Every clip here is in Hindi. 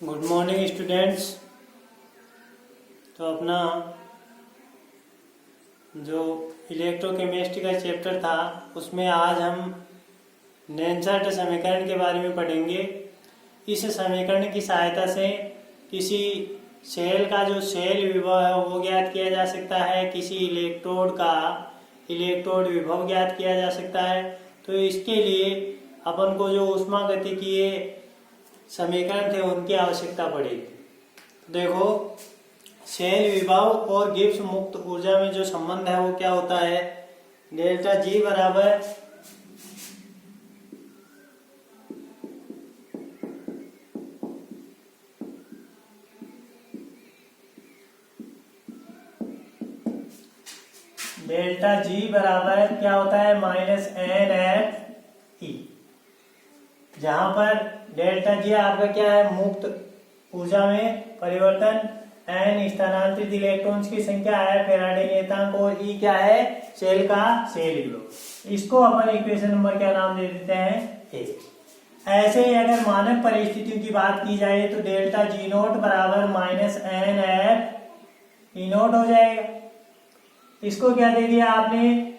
Good morning students. तो अपना जो इलेक्ट्रोकेमिस्ट्री का चैप्टर था उसमें आज हम नेंसर्ट समीकरण के बारे में पढ़ेंगे। इस समीकरण की सहायता से किसी सेल का जो सेल विभव है वो ज्ञात किया जा सकता है, किसी इलेक्ट्रोड का इलेक्ट्रोड विभव ज्ञात किया जा सकता है। तो इसके लिए अपन को जो ऊष्मागतिकीय समीकरण थे उनकी आवश्यकता पड़ेगी। देखो, सेल विभव और गिब्स मुक्त ऊर्जा में जो संबंध है वो क्या होता है, डेल्टा जी बराबर क्या होता है -NF(E), जहां पर डेल्टा जी आपका क्या है, मुक्त ऊर्जा में परिवर्तन, n स्थानांतरित इलेक्ट्रॉन्स की संख्या है, फैराडे नियतांक, और E क्या है, सेल का सेल विभव। इसको अपन इक्वेशन नंबर क्या नाम दे देते हैं, A। ऐसे ही अगर मानक परिस्थितियों की बात की जाए तो डेल्टा जी नोट बराबर -NF(E नोट) हो जाएगा। इसको क्या दे दिया आपने,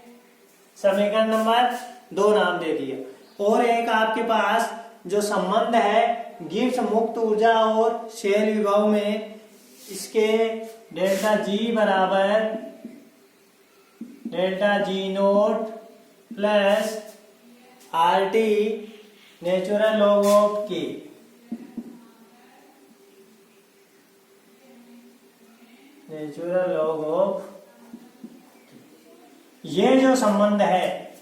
समीकरण नंबर 2 नाम दे दिया। और एक आपके पास जो संबंध है गिब्स मुक्त ऊर्जा और सेल विभव में, इसके डेल्टा जी बराबर delta G note plus RT natural log of K। Natural log of, ये जो संबंध है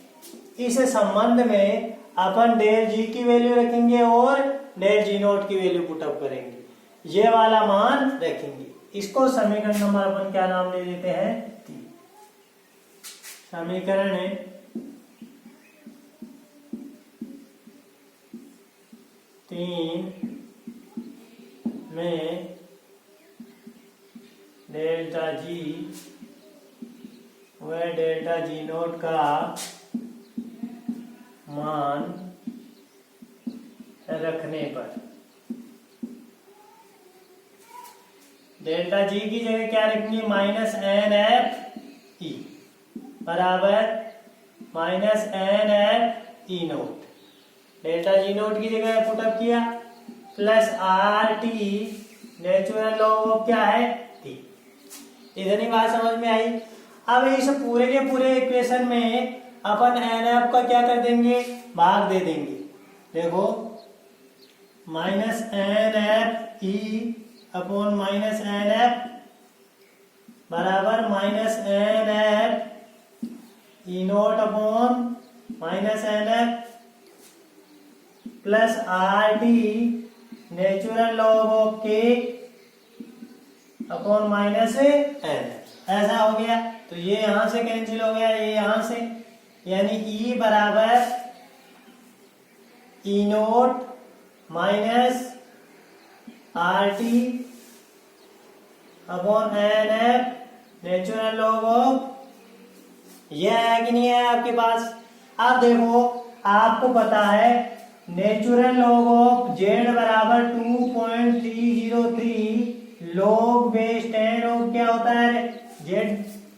इस संबंध में अपन डेल जी की वैल्यू रखेंगे और डेल जी नोट की वैल्यू पुटअप करेंगे, ये वाला मान रखेंगे। इसको समीकरण नंबर अपन क्या नाम दे देते हैं, 3। समीकरण 3 में डेल्टा जी व डेल्टा जी नोट का मान रखने पर डेल्टा जी की जगह क्या रखेंगे, -NF(E) बराबर -NF(E note. Delta G note की जगह पुटअप किया, plus RT natural log of क्या है, T। इतनी बात समझ में आई। अब इस पूरे के पूरे इक्वेशन में अपन NF का क्या कर देंगे, भाग दे देंगे। देखो, -NF(E) अपॉन -NF बराबर -NF(E note) upon -NF plus RT natural log of K upon -NF। ऐसा हो गया। तो ये यहां से कैंसिल हो गया, ये यहां से, यानी E बराबर E note minus RT upon NF natural log of, यह है कि नहीं है आपके पास। अब देखो, आपको पता है नेचुरल लॉग ऑफ Z बराबर 2.303 लॉग बेस 10 ऑफ क्या होता है, Z।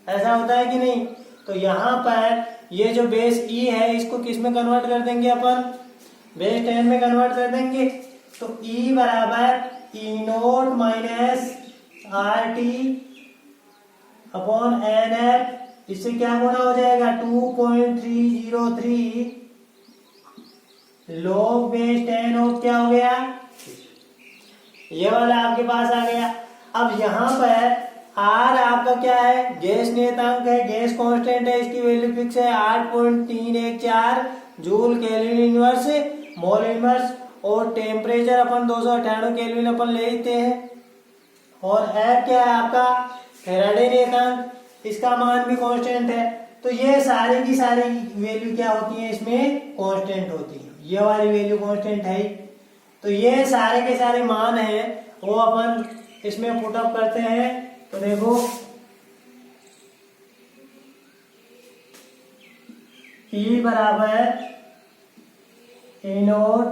ऐसा होता है कि नहीं। तो यहां पर ये जो बेस E है इसको किस में कन्वर्ट कर देंगे अपन, बेस 10 में कन्वर्ट कर देंगे। तो E बराबर E note minus RT upon NF, इससे क्या गुना हो जाएगा, 2.303 लॉग बेस 10 ऑफ क्या हो गया, ये वाला आपके पास आ गया। अब यहाँ पर R आपका क्या है, गैस नियतांक है, गैस कांस्टेंट है, इसकी वैल्यू फिक्स है 8.314 joule kelvin inverse mole inverse, और टेम्परेचर अपन 298 केल्विन अपन ले लेते हैं। और F क्या है आपका, फैराडे नियतांक, इसका मान भी कांस्टेंट है। तो ये सारी की सारी वैल्यू क्या होती है, इसमें कांस्टेंट होती है। ये वाली वैल्यू कांस्टेंट है। तो ये सारे के सारे मान हैं वो अपन इसमें पुटअप करते हैं। तो देखो, E बराबर E नोट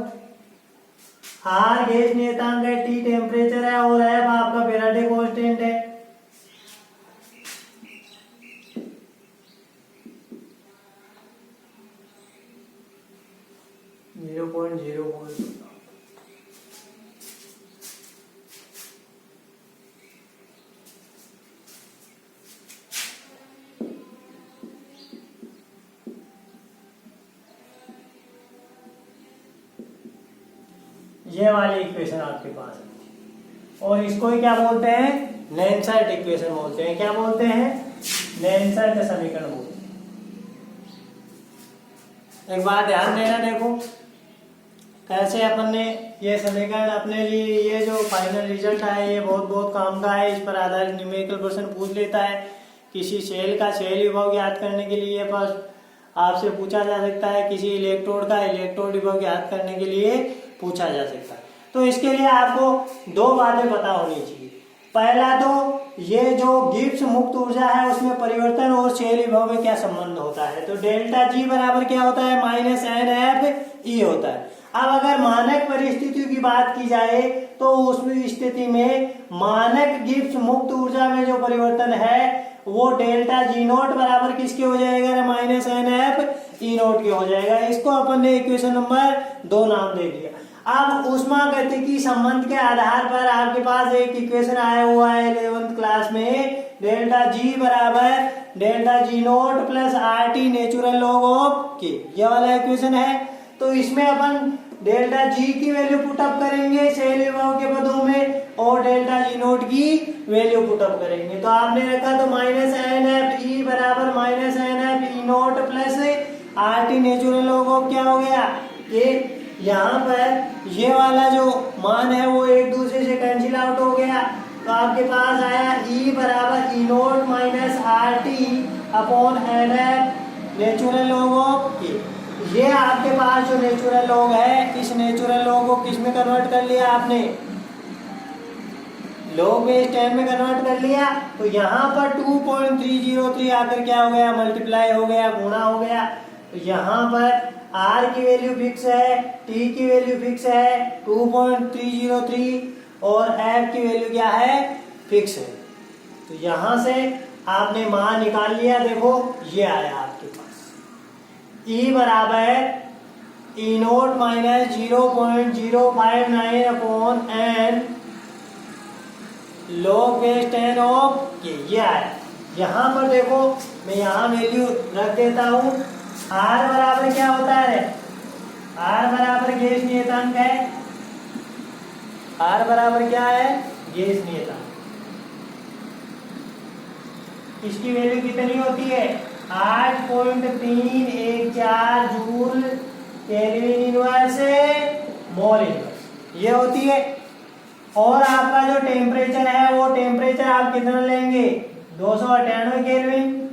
आर गैस नियतांक है, टी टेम्परेचर है और एफ आपका फैराडे कांस्टेंट है। ये वाली इक्वेशन आपके पास है और इसको ही क्या बोलते हैं, नेंसर्ट इक्वेशन बोलते हैं। क्या बोलते हैं, नेंसर्ट समीकरण बोलते हैं। एक बात ध्यान देना, देखो कैसे अपन ने ये समीकरण अपने लिए, ये जो फाइनल रिजल्ट है ये बहुत बहुत काम का है। इस पर आधारित न्यूमेरिकल प्रश्न पूछ लेता है। किसी सेल का सेल विभव ज्ञात करने के लिए बस आपसे पूछा जा सकता है, किसी इलेक्ट्रोड का इलेक्ट्रोड विभव ज्ञात करने के लिए पूछा जा सकता है। तो इसके लिए आपको दो बातें पता होनी चाहिए। पहला तो ये जो गिब्स मुक्त ऊर्जा है उसमें परिवर्तन और सेल विभव में क्या संबंध होता है। तो डेल्टा जी बराबर क्या होता है, माइनस एन एफ ई होता है। अब अगर मानक परिस्थितियों की बात की जाए तो उस स्थिति में मानक गिब्स मुक्त ऊर्जा में जो परिवर्तन है वो डेल्टा जी नोट बराबर किसके हो जाएगा, minus N F E naught के हो जाएगा। इसको अपन ने इक्वेशन नंबर 2 नाम दे दिया। अब ऊष्मागतिकी संबंध के आधार पर आपके पास एक इक्वेशन आया हुआ है 11th क्लास में, डेल्टा जी बराबर delta G note plus R T natural log of के, ये वाला इक्वेशन है। तो इसमें अपन डेल्टा जी की वैल्यू पुटअप करेंगे सेल विभव के पदों में और डेल्टा जी नोट की वैल्यू पुटअप करेंगे। तो आपने रखा तो माइनस एन एफ ई बराबर minus N F E naught plus R T natural log of क्या हो गया, ये यहाँ पर ये वाला जो मान है वो एक दूसरे से कैंसिल आउट हो गया। तो आपके पास आया E बराबर E naught minus R T upon N F natural log of के। ये आपके पास जो नेचुरल लॉग है, इस नेचुरल लॉग को किस में कन्वर्ट कर लिया आपने, लॉग बेस 10 में कन्वर्ट कर लिया। तो यहाँ पर 2.303 आकर क्या हो गया, मल्टीप्लाई हो गया, गुणा हो गया। तो यहाँ पर R की वैल्यू फिक्स है, T की वैल्यू फिक्स है 2.303 और F की वैल्यू क्या है, फिक्स है। तो यहां से आपने मान निकाल लिया। देखो ये आया आपके पास E बराबर E naught minus 0.059 upon N log base 10 of के, ये आया। यहाँ पर देखो मैं यहाँ वैल्यू रख देता हूँ। R बराबर क्या होता है, R बराबर गैस नियतांक है। R बराबर क्या है, गैस नियतांक। इसकी वैल्यू कितनी होती है, 8.314 joule kelvin inverse mole inverse ये होती है। और आपका जो टेम्परेचर है वो टेम्परेचर आप कितना लेंगे, 298 केल्विन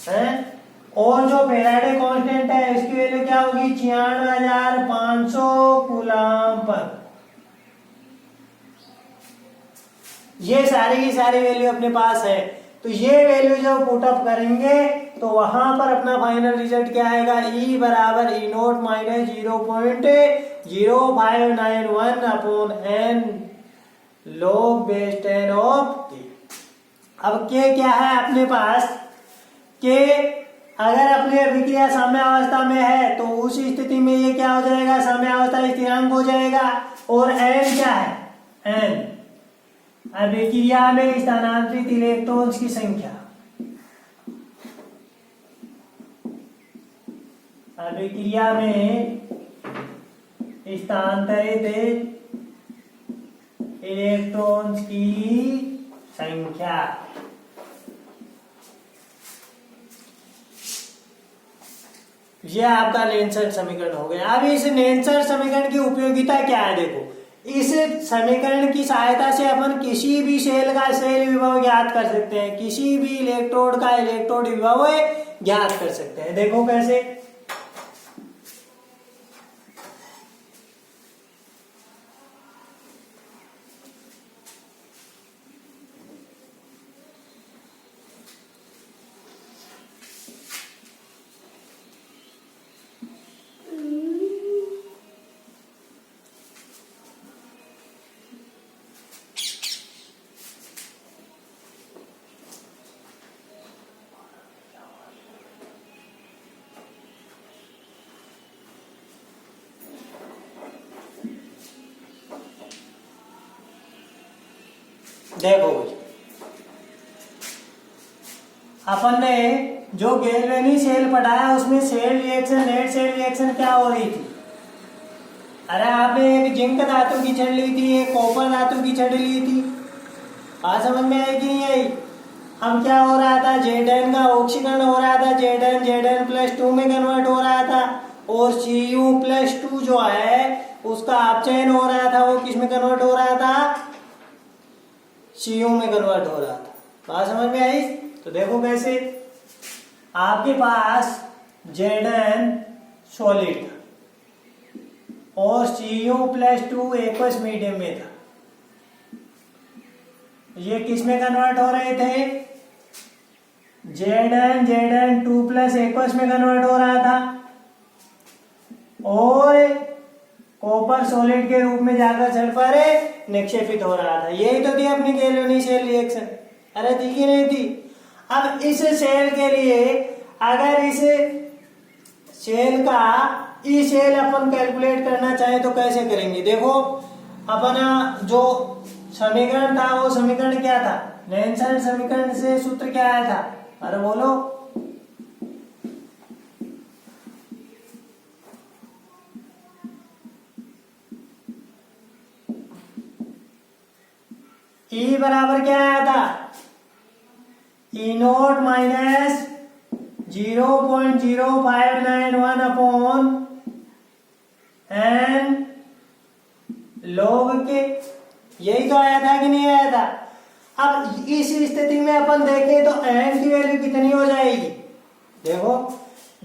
है। और जो फैराडे कांस्टेंट है इसकी वैल्यू क्या होगी, 96,500 कूलम पर। ये सारी की सारी वैल्यू अपने पास है। तो ये वैल्यू जब पुटअप करेंगे तो वहां पर अपना फाइनल रिजल्ट क्या आएगा, E बराबर E naught minus 0.0591 upon N log base 10 of के। अब के क्या है अपने पास, के अगर अपनी अभिक्रिया साम्यावस्था में है तो उस स्थिति में ये क्या हो जाएगा, साम्यावस्था स्थिरांक हो जाएगा। और एन क्या है, एन अभिक्रिया में स्थानांतरित इलेक्ट्रॉन्स की संख्या, अभिक्रिया में स्थानांतरित इलेक्ट्रॉन्स की संख्या। यह आपका नेंसर्ट समीकरण हो गया। अब इस नेंसर्ट समीकरण की उपयोगिता क्या है, देखो इस समीकरण की सहायता से अपन किसी भी सेल का सेल विभव ज्ञात कर सकते हैं, किसी भी इलेक्ट्रोड का इलेक्ट्रोड विभव ज्ञात कर सकते हैं। देखो कैसे, देखो अपन ने जो गैल्वेनी सेल पढ़ाया उसमें cell reaction, net cell reaction क्या हो रही थी? अरे आपने एक जिंक धातु की छड़ ली थी, एक कॉपर धातु की छड़ ली थी, बात समझ में आई कि नहीं आई? अब क्या हो रहा था, Zn का ऑक्सीकरण हो रहा था, Zn+2 में कन्वर्ट हो रहा था, और Cu+2 जो है उसका अपचयन हो रहा था, वो किस में कन्वर्ट हो रहा था? Cu में कन्वर्ट हो रहा था। बात समझ में आई? तो देखो कैसे, आपके पास Zn सॉलिड था और Cu+2 एक्वस मीडियम में था, ये किस में कन्वर्ट हो रहे थे? Zn2+ एक्वस में कन्वर्ट हो रहा था और कॉपर सॉलिड के रूप में जाकर छड़ पर निक्षेपित हो रहा था। यही तो थी अपनी गैल्वेनी सेल रिएक्शन। अरे थी कि नहीं थी? अब इस सेल के लिए अगर इस सेल का ई सेल अपन कैलकुलेट करना चाहे तो कैसे करेंगे? देखो अपना जो समीकरण था वो समीकरण क्या था? नेल्सन समीकरण से सूत्र क्या आया था? अरे बोलो। ई बराबर क्या आया था? E0 minus 0.0591 upon n log के, यही तो आया था कि नहीं आया था? अब इस स्थिति में अपन देखें तो n की वैल्यू कितनी हो जाएगी? देखो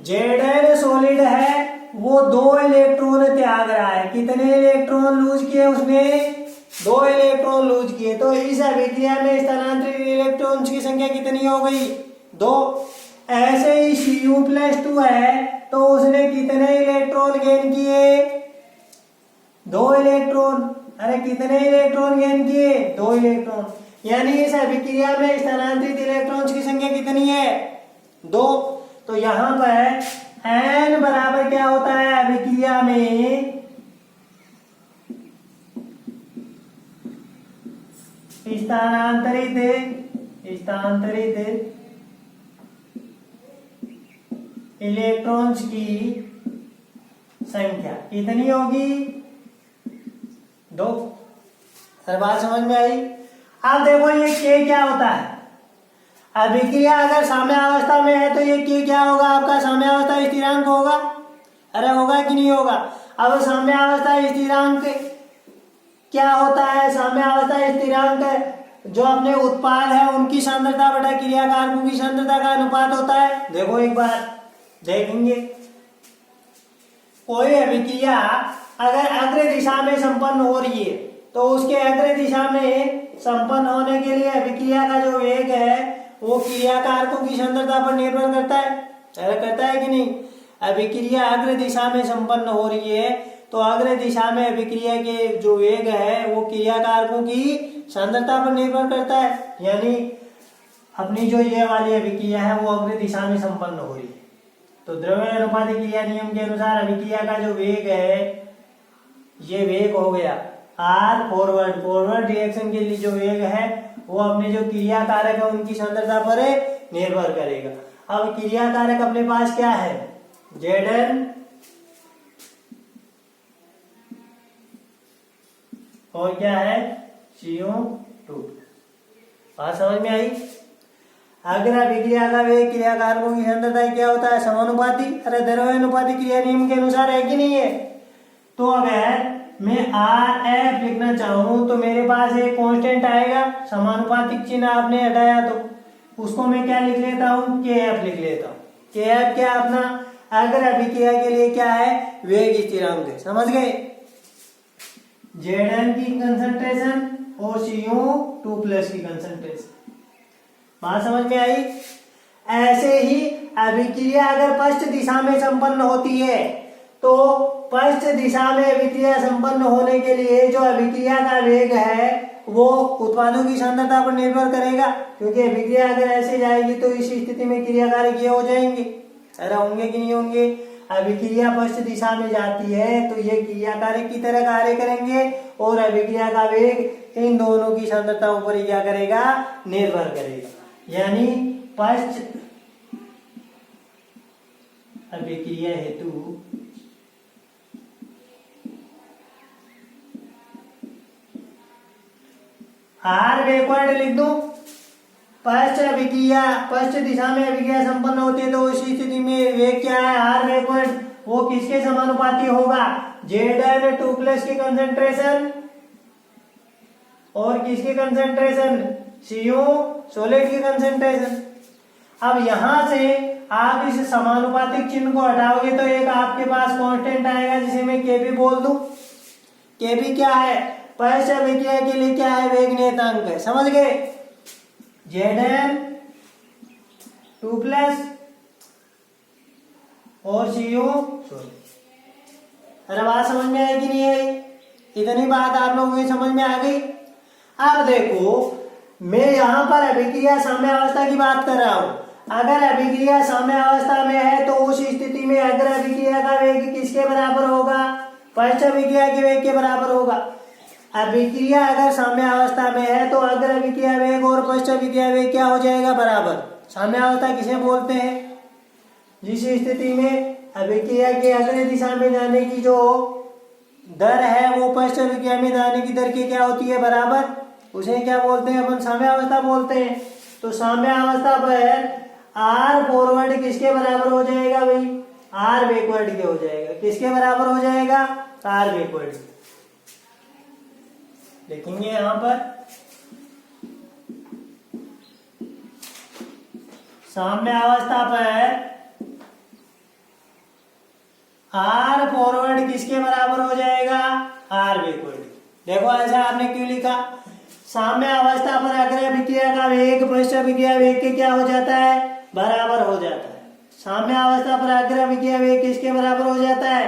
Zn सॉलिड है, वो 2 इलेक्ट्रॉन त्याग रहा है। कितने इलेक्ट्रॉन लूज किए उसने? 2 इलेक्ट्रॉन लूज किए। तो इस अभिक्रिया में स्थानांतरित इलेक्ट्रॉन्स की संख्या कितनी हो गई? 2। ऐसे ही Cu+2 है तो उसने कितने इलेक्ट्रॉन गेन किए? 2 इलेक्ट्रॉन। अरे कितने इलेक्ट्रॉन गेन किए? 2 इलेक्ट्रॉन। यानी इस अभिक्रिया में स्थानांतरित इलेक्ट्रॉन्स की संख्या कितनी है? 2। तो यहां पर n बराबर क्या होता है अभिक्रिया में? स्थानांतरित इलेक्ट्रॉन्स की संख्या कितनी होगी? 2। हर बात समझ में आई? अब देखो ये K क्या होता है? अभिक्रिया अगर साम्यावस्था में है तो ये K क्या होगा? आपका साम्यावस्था स्थिरांक होगा। अरे होगा कि नहीं होगा? अब साम्यावस्था स्थिरांक क्या होता है? साम्यावस्था स्थिरांक जो अपने उत्पाद है उनकी सांद्रता बटा क्रियाकारकों की सांद्रता का अनुपात होता है। देखो एक बार देखेंगे, कोई अभिक्रिया अगर अग्र दिशा में संपन्न हो रही है तो उसके अग्र दिशा में संपन्न होने के लिए अभिक्रिया का जो वेग है वो क्रियाकारकों की सांद्रता पर निर्भर करता है। करता है कि नहीं? अभिक्रिया अग्र दिशा में संपन्न हो रही है तो अग्र दिशा में अभिक्रिया के जो वेग है वो क्रियाकारकों की सांद्रता पर निर्भर करता है। यानी अपनी जो ये वाली अभिक्रिया है वो अग्र दिशा में संपन्न हो रही है तो द्रव्य अनुपातिक क्रिया नियम के अनुसार अभिक्रिया का जो वेग है ये वेग हो गया r फॉरवर्ड रिएक्शन के लिए जो वेग है वो अपने जो क्रिया कारक है उनकी सांद्रता पर निर्भर करेगा। अब क्रिया कारक अपने पास क्या है? Zn और क्या है? Cu2। बात समझ में आई? अगर अभिक्रिया का वेग क्रिया कारकों की सांद्रता क्या होता है? समानुपाती। अरे द्रव्यानुपातिक क्रिया नियम के अनुसार है कि नहीं है? तो अगर मैं Rf लिखना चाहूं तो मेरे पास एक कांस्टेंट आएगा, समानुपातिक चिन्ह आपने हटाया तो उसको मैं क्या लिख लेता हूं? Kf लिख लेता हूं। Kf क्या अपना अगर अभिक्रिया के लिए क्या है? वेग स्थिरांक है। समझ गए? Zn की कंसंट्रेशन और Cu2+ की कंसंट्रेशन। बात समझ में आई? ऐसे ही अभिक्रिया अगर पश्च दिशा में संपन्न होती है तो पश्च दिशा में अभिक्रिया संपन्न होने के लिए जो अभिक्रिया का वेग है वो उत्पादों की सांद्रता पर निर्भर करेगा, क्योंकि अभिक्रिया अगर ऐसे जाएगी तो इस स्थिति में क्रियाकारक ये हो जाएंगे। अरे होंगे कि नहीं होंगे? अभिक्रिया पश्च दिशा में जाती है तो ये क्रिया कारक की तरह कार्य करेंगे और अभिक्रिया का वेग इन दोनों की सांद्रताओं पर ही क्या करेगा, निर्भर करेगा। यानी पश्च अभिक्रिया हेतु आर बैकवर्ड लिख दो। पश्च अभिक्रिया पश्च दिशा में अभिक्रिया संपन्न होती है तो उस स्थिति में वेग क्या है, आर बैकवर्ड, वो किसके समानुपाती होगा, Zn 2+ की कंसंट्रेशन और किसकी कंसंट्रेशन, Cu सॉलिड की कंसंट्रेशन। अब यहां से आप इस समानुपातिक चिन्ह को हटाओगे तो एक आपके पास कांस्टेंट आएगा जिसे मैं Kb बोल दूं। Kb क्या है, पश्च अभिक्रिया के लिए क्या है, वेग नियतांक है, समझ गए। Zn 2+ और Cu सॉलिड। अरे बात समझ में आई कि नहीं आई, इतनी बात आप लोगों को समझ में आ गई। अब देखो मैं यहाँ पर अभिक्रिया साम्य अवस्था की बात कर रहा हूँ। अगर अभिक्रिया साम्य अवस्था में है तो उस स्थिति में अग्र अभिक्रिया का वेग किसके बराबर होगा, पश्च अभिक्रिया के वेग के बराबर होगा। अभिक्रिया अगर साम्य अवस्था में है तो अग्र अभिक्रिया वेग और पश्च अभिक्रिया वेग क्या हो जाएगा, बराबर। साम्य अवस्था किसे बोलते हैं, जिस स्थिति में अभिक्रिया के अग्र दिशा में जाने की जो दर है वो पश्च अभिक्रिया में जाने की दर की क्या होती है, बराबर। उसे क्या बोलते हैं अपन, साम्य अवस्था बोलते हैं। तो साम्य अवस्था पर आर फॉरवर्ड किसके बराबर हो जाएगा भाई, आर बैकवर्ड के हो जाएगा। किसके बराबर हो जाएगा, आर बैकवर्ड। देखेंगे यहां पर साम्य अवस्था पर आर फॉरवर्ड किसके बराबर हो जाएगा, आर बैकवर्ड। देखो ऐसा आपने क्यों लिखा, साम्य अवस्था पर अग्र अभिक्रिया का वेग पश्च अभिक्रिया वेग के क्या हो जाता है, बराबर हो जाता है। साम्य अवस्था पर अग्र अभिक्रिया वेग किसके बराबर हो जाता है,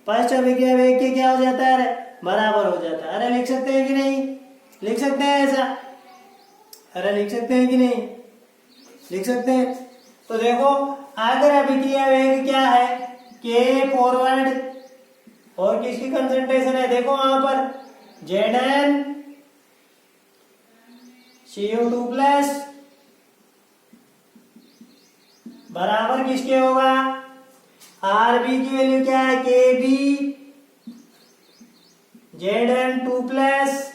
पश्च अभिक्रिया वेग के क्या हो जाता है, बराबर हो जाता है। अरे लिख सकते हैं कि नहीं, लिख सकते हैं ऐसा, अरे लिख सकते हैं कि नहीं, लिख सकते हैं। तो देखो अग्र अभिक्रिया वेग क्या है, के फॉरवर्ड और किसकी कंसंट्रेशन है, देखो वहां पर Zn Cu2+ बराबर किसके होगा, Rb की वैल्यू क्या है, Kb Zn 2+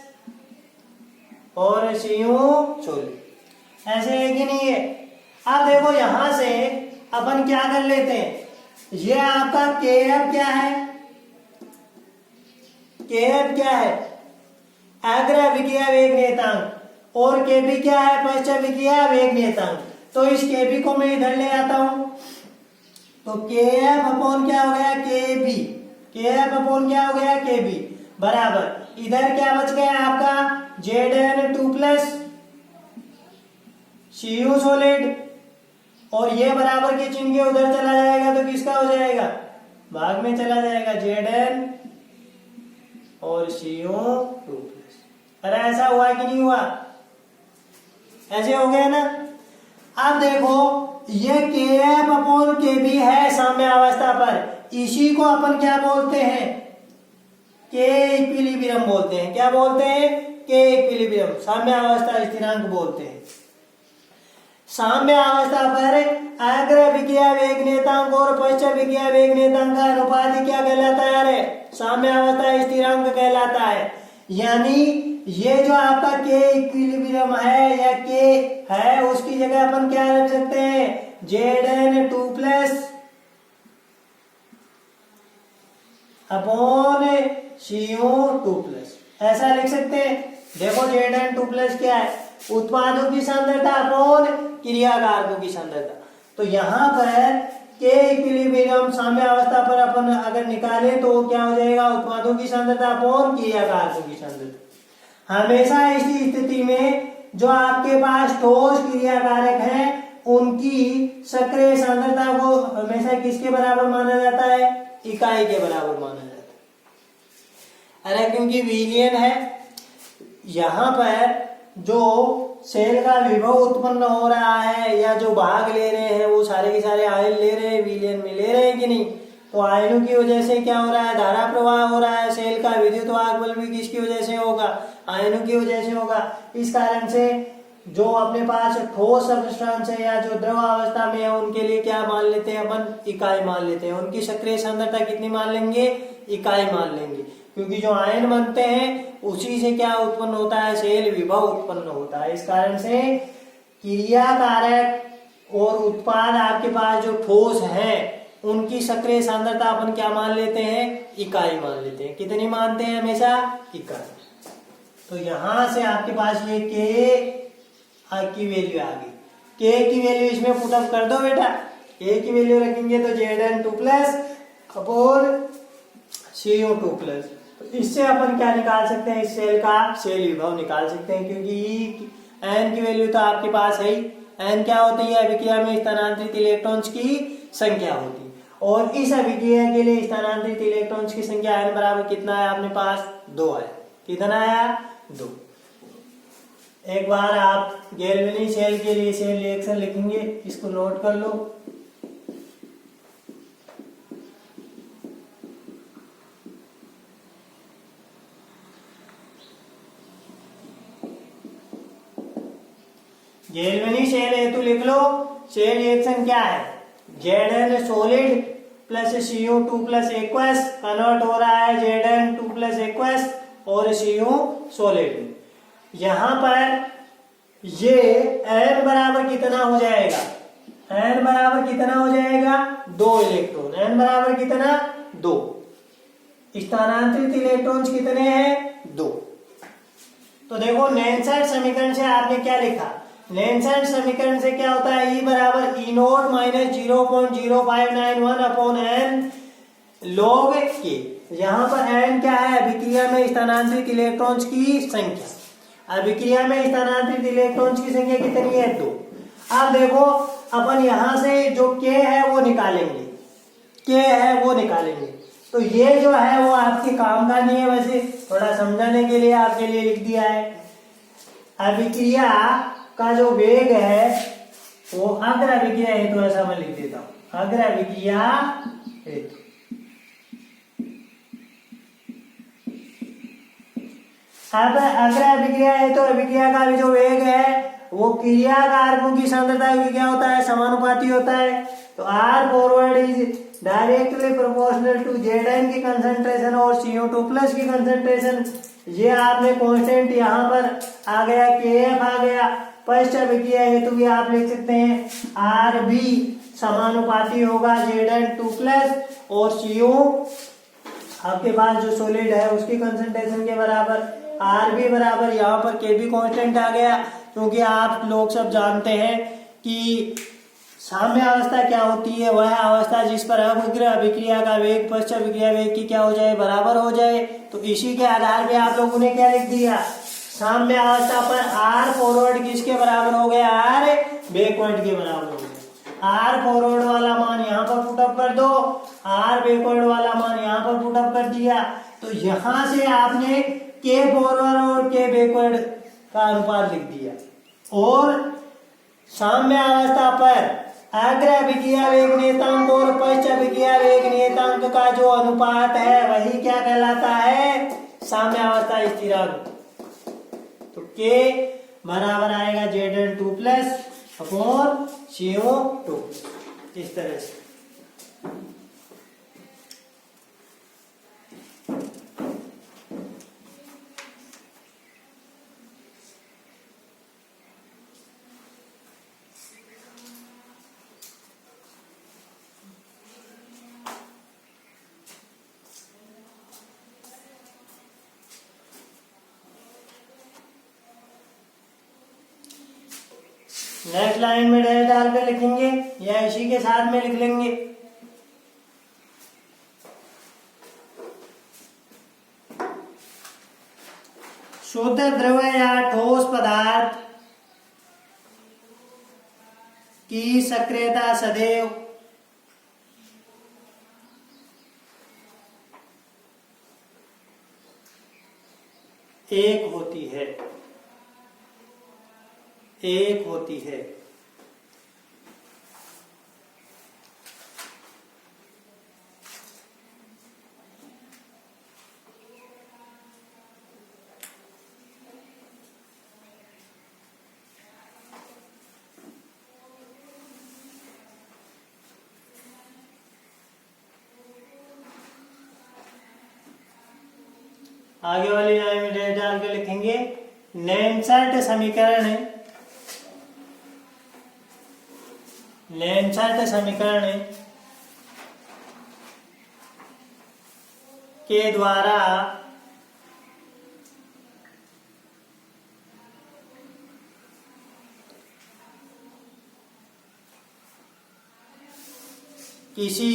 और Cu सॉलिड। ऐसे है कि नहीं है। अब देखो यहां से अपन क्या कर लेते हैं, ये आपका Kf क्या है, Kf क्या है, अग्र अभिक्रिया वेग नियतांक, और Kb क्या है, पश्च अभिक्रिया वेग नियतांक। तो इस Kb को मैं इधर ले आता हूं तो Kf अपॉन क्या हो गया, Kb, Kf अपॉन क्या हो गया, Kb बराबर इधर क्या बच गया आपका, Zn 2+ Cu सॉलिड, और ये बराबर के चिन्ह के उधर चला जाएगा तो किसका हो जाएगा, भाग में चला जाएगा, Zn और Cu2+। अरे ऐसा हुआ कि नहीं हुआ, ऐसे हो गया ना। अब देखो ये Kf अपॉन Kb है साम्य अवस्था पर, इसी को अपन क्या बोलते हैं, के इक्विलिब्रियम बोलते हैं। क्या बोलते हैं, के इक्विलिब्रियम, साम्य अवस्था स्थिरांक बोलते हैं। साम्य अवस्था पर अग्र अभिक्रिया वेग नियतांक और पश्च अभिक्रिया वेग नियतांक का अनुपात क्या कहलाता है, साम्य अवस्था स्थिरांक कहलाता है। यानी ये जो आपका के इक्विलिब्रियम है या के है उसकी जगह अपन क्या रख सकते हैं, Zn 2+ अपॉन Cu2+, ऐसा लिख सकते हैं। देखो Zn 2+ क्या है, उत्पादों की सांद्रता अपॉन क्रियाकारकों की सांद्रता। तो यहाँ पर के इक्विलिब्रियम साम्य अवस्था पर अपन अगर निकालें तो क्या हो जाएगा, उत्पादों की सांद्रता अपॉन क्रियाकारकों की सांद्रता। हमेशा इस स्थिति में जो आपके पास ठोस क्रियाकारक हैं उनकी सक्रिय सांद्रता को हमेशा किसके बराबर माना जाता है, इकाई के बराबर माना जाता है। अरे क्योंकि विलयन है, यहाँ पर जो सेल का विभव उत्पन्न हो रहा है या जो भाग ले रहे हैं वो सारे के सारे आयन ले रहे हैं, विलयन में ले रहे हैं कि नहीं, तो आयनों की वजह से क्या हो रहा है, धारा प्रवाह हो रहा है। सेल का विद्युत वाहक बल भी किसकी वजह से होगा, आयनों की वजह से होगा। इस कारण से जो अपने पास ठोस सब्सटेंस है या जो द्रव अवस्था में है उनके लिए क्या मान लेते हैं अपन, इकाई मान लेते हैं। उनकी सक्रिय सांद्रता कितनी मान लेंगे, इकाई मान लेंगे, क्योंकि जो आयन बनते हैं उसी से क्या उत्पन्न होता है, सेल विभव उत्पन्न होता है। इस कारण से क्रिया कारक और उत्पाद आपके पास जो ठोस है उनकी सक्रिय सांद्रता अपन क्या मान लेते हैं, इकाई मान लेते हैं। कितनी मानते हैं, हमेशा इकाई। तो यहां से आपके पास ये के की वैल्यू आ गई। के की वैल्यू इसमें पुटअप कर दो बेटा। के की वैल्यू रखेंगे तो Zn2 plus upon CO2 plus. तो इससे अपन क्या निकाल सकते हैं, इस सेल का सेल विभव निकाल सकते हैं, क्योंकि एन की वैल्यू तो आपके पास है ही। एन क्या होती है, अभिक्रिया में स्थानांतरित इलेक्ट्रॉन्स की संख्या होती है। और इस अभिक्रिया के लिए स्थानांतरित इलेक्ट्रॉन्स की संख्या n बराबर कितना है अपने पास, 2 है। कितना आया, 2। एक बार आप गैल्वेनिक सेल के लिए सेल रिएक्शन लिखेंगे, इसको नोट कर लो। गैल्वेनिक सेल हेतु लिख लो, सेल रिएक्शन क्या है, Zn solid plus CO2 plus aqueous convert हो रहा है Zn2 प्लस एक्वस और CO सॉलिड। यहां पर ये n बराबर कितना हो जाएगा, n बराबर कितना हो जाएगा, 2 इलेक्ट्रॉन। n बराबर कितना, 2। स्थानांतरित इलेक्ट्रॉन्स कितने हैं, 2। तो देखो नेल्सन समीकरण से आपने क्या लिखा, नेल्सन समीकरण से क्या होता है, E बराबर E note minus 0.0591 upon n log k। यहाँ पर n क्या है, अभिक्रिया में स्थानांतरित इलेक्ट्रॉन्स की संख्या। अभिक्रिया में स्थानांतरित इलेक्ट्रॉन्स की संख्या कितनी है, 2। अब देखो अपन यहां से जो k है वो निकालेंगे, k है वो निकालेंगे। तो ये जो है वो आपके काम का नहीं है, वैसे थोड़ा समझाने के लिए आपके लिए लिख दिया है। अभिक्रिया का जो वेग है वो अग्र अभिक्रिया हेतु, तो ऐसा मैं लिख देता हूं, अग्र अभिक्रिया हेतु। अब अग्र अभिक्रिया है तो अभिक्रिया का भी जो वेग है वो क्रिया कारकों की सांद्रता की क्या होता है, समानुपाती होता है। तो R forward is directly proportional to Zn की कंसंट्रेशन और CO2 प्लस की कंसंट्रेशन। ये आपने कांस्टेंट यहाँ पर आ गया, Kf आ गया। पश्च अभिक्रिया हेतु भी आप लिख सकते हैं R भी समानुपाती होगा Zn2 प्लस और CO आपके पास जो सॉलिड है उसकी कंसंट्रेशन के बराबर। आर बी बराबर यहाँ पर के बी कॉन्स्टेंट आ गया, क्योंकि आप लोग सब जानते हैं कि साम्य अवस्था क्या होती है, वह अवस्था जिस पर अग्र अभिक्रिया का वेग पश्च अभिक्रिया वेग की क्या हो जाए, बराबर हो जाए। तो इसी के आधार पे आप लोगों ने क्या लिख दिया, साम्य अवस्था पर आर फॉरवर्ड किसके बराबर हो गया, आर बैकवर्ड के बराबर हो गया। आर फॉरवर्ड वाला मान यहाँ पर पुटअप कर दो, आर बैकवर्ड वाला मान यहाँ पर पुटअप कर दिया। तो यहां से आपने के फॉरवर्ड और के बैकवर्ड का अनुपात लिख दिया, और साम्य अवस्था पर अग्र अभिक्रिया वेग नियतांक और पश्च अभिक्रिया वेग नियतांक का जो अनुपात है वही क्या कहलाता है, साम्य अवस्था स्थिरांक। तो के बराबर आएगा Zn2 प्लस अपॉन CO2, इस तरह से। नेक्स्ट लाइन में डैश डाल के लिखेंगे या इसी के साथ में लिख लेंगे। शुद्ध द्रव या ठोस पदार्थ की सक्रियता सदैव एक होती है, एक होती है। आगे वाली लाइन में डैश डाल के लिखेंगे नेनसर्ट समीकरण, नेनसर्ट समीकरण के द्वारा किसी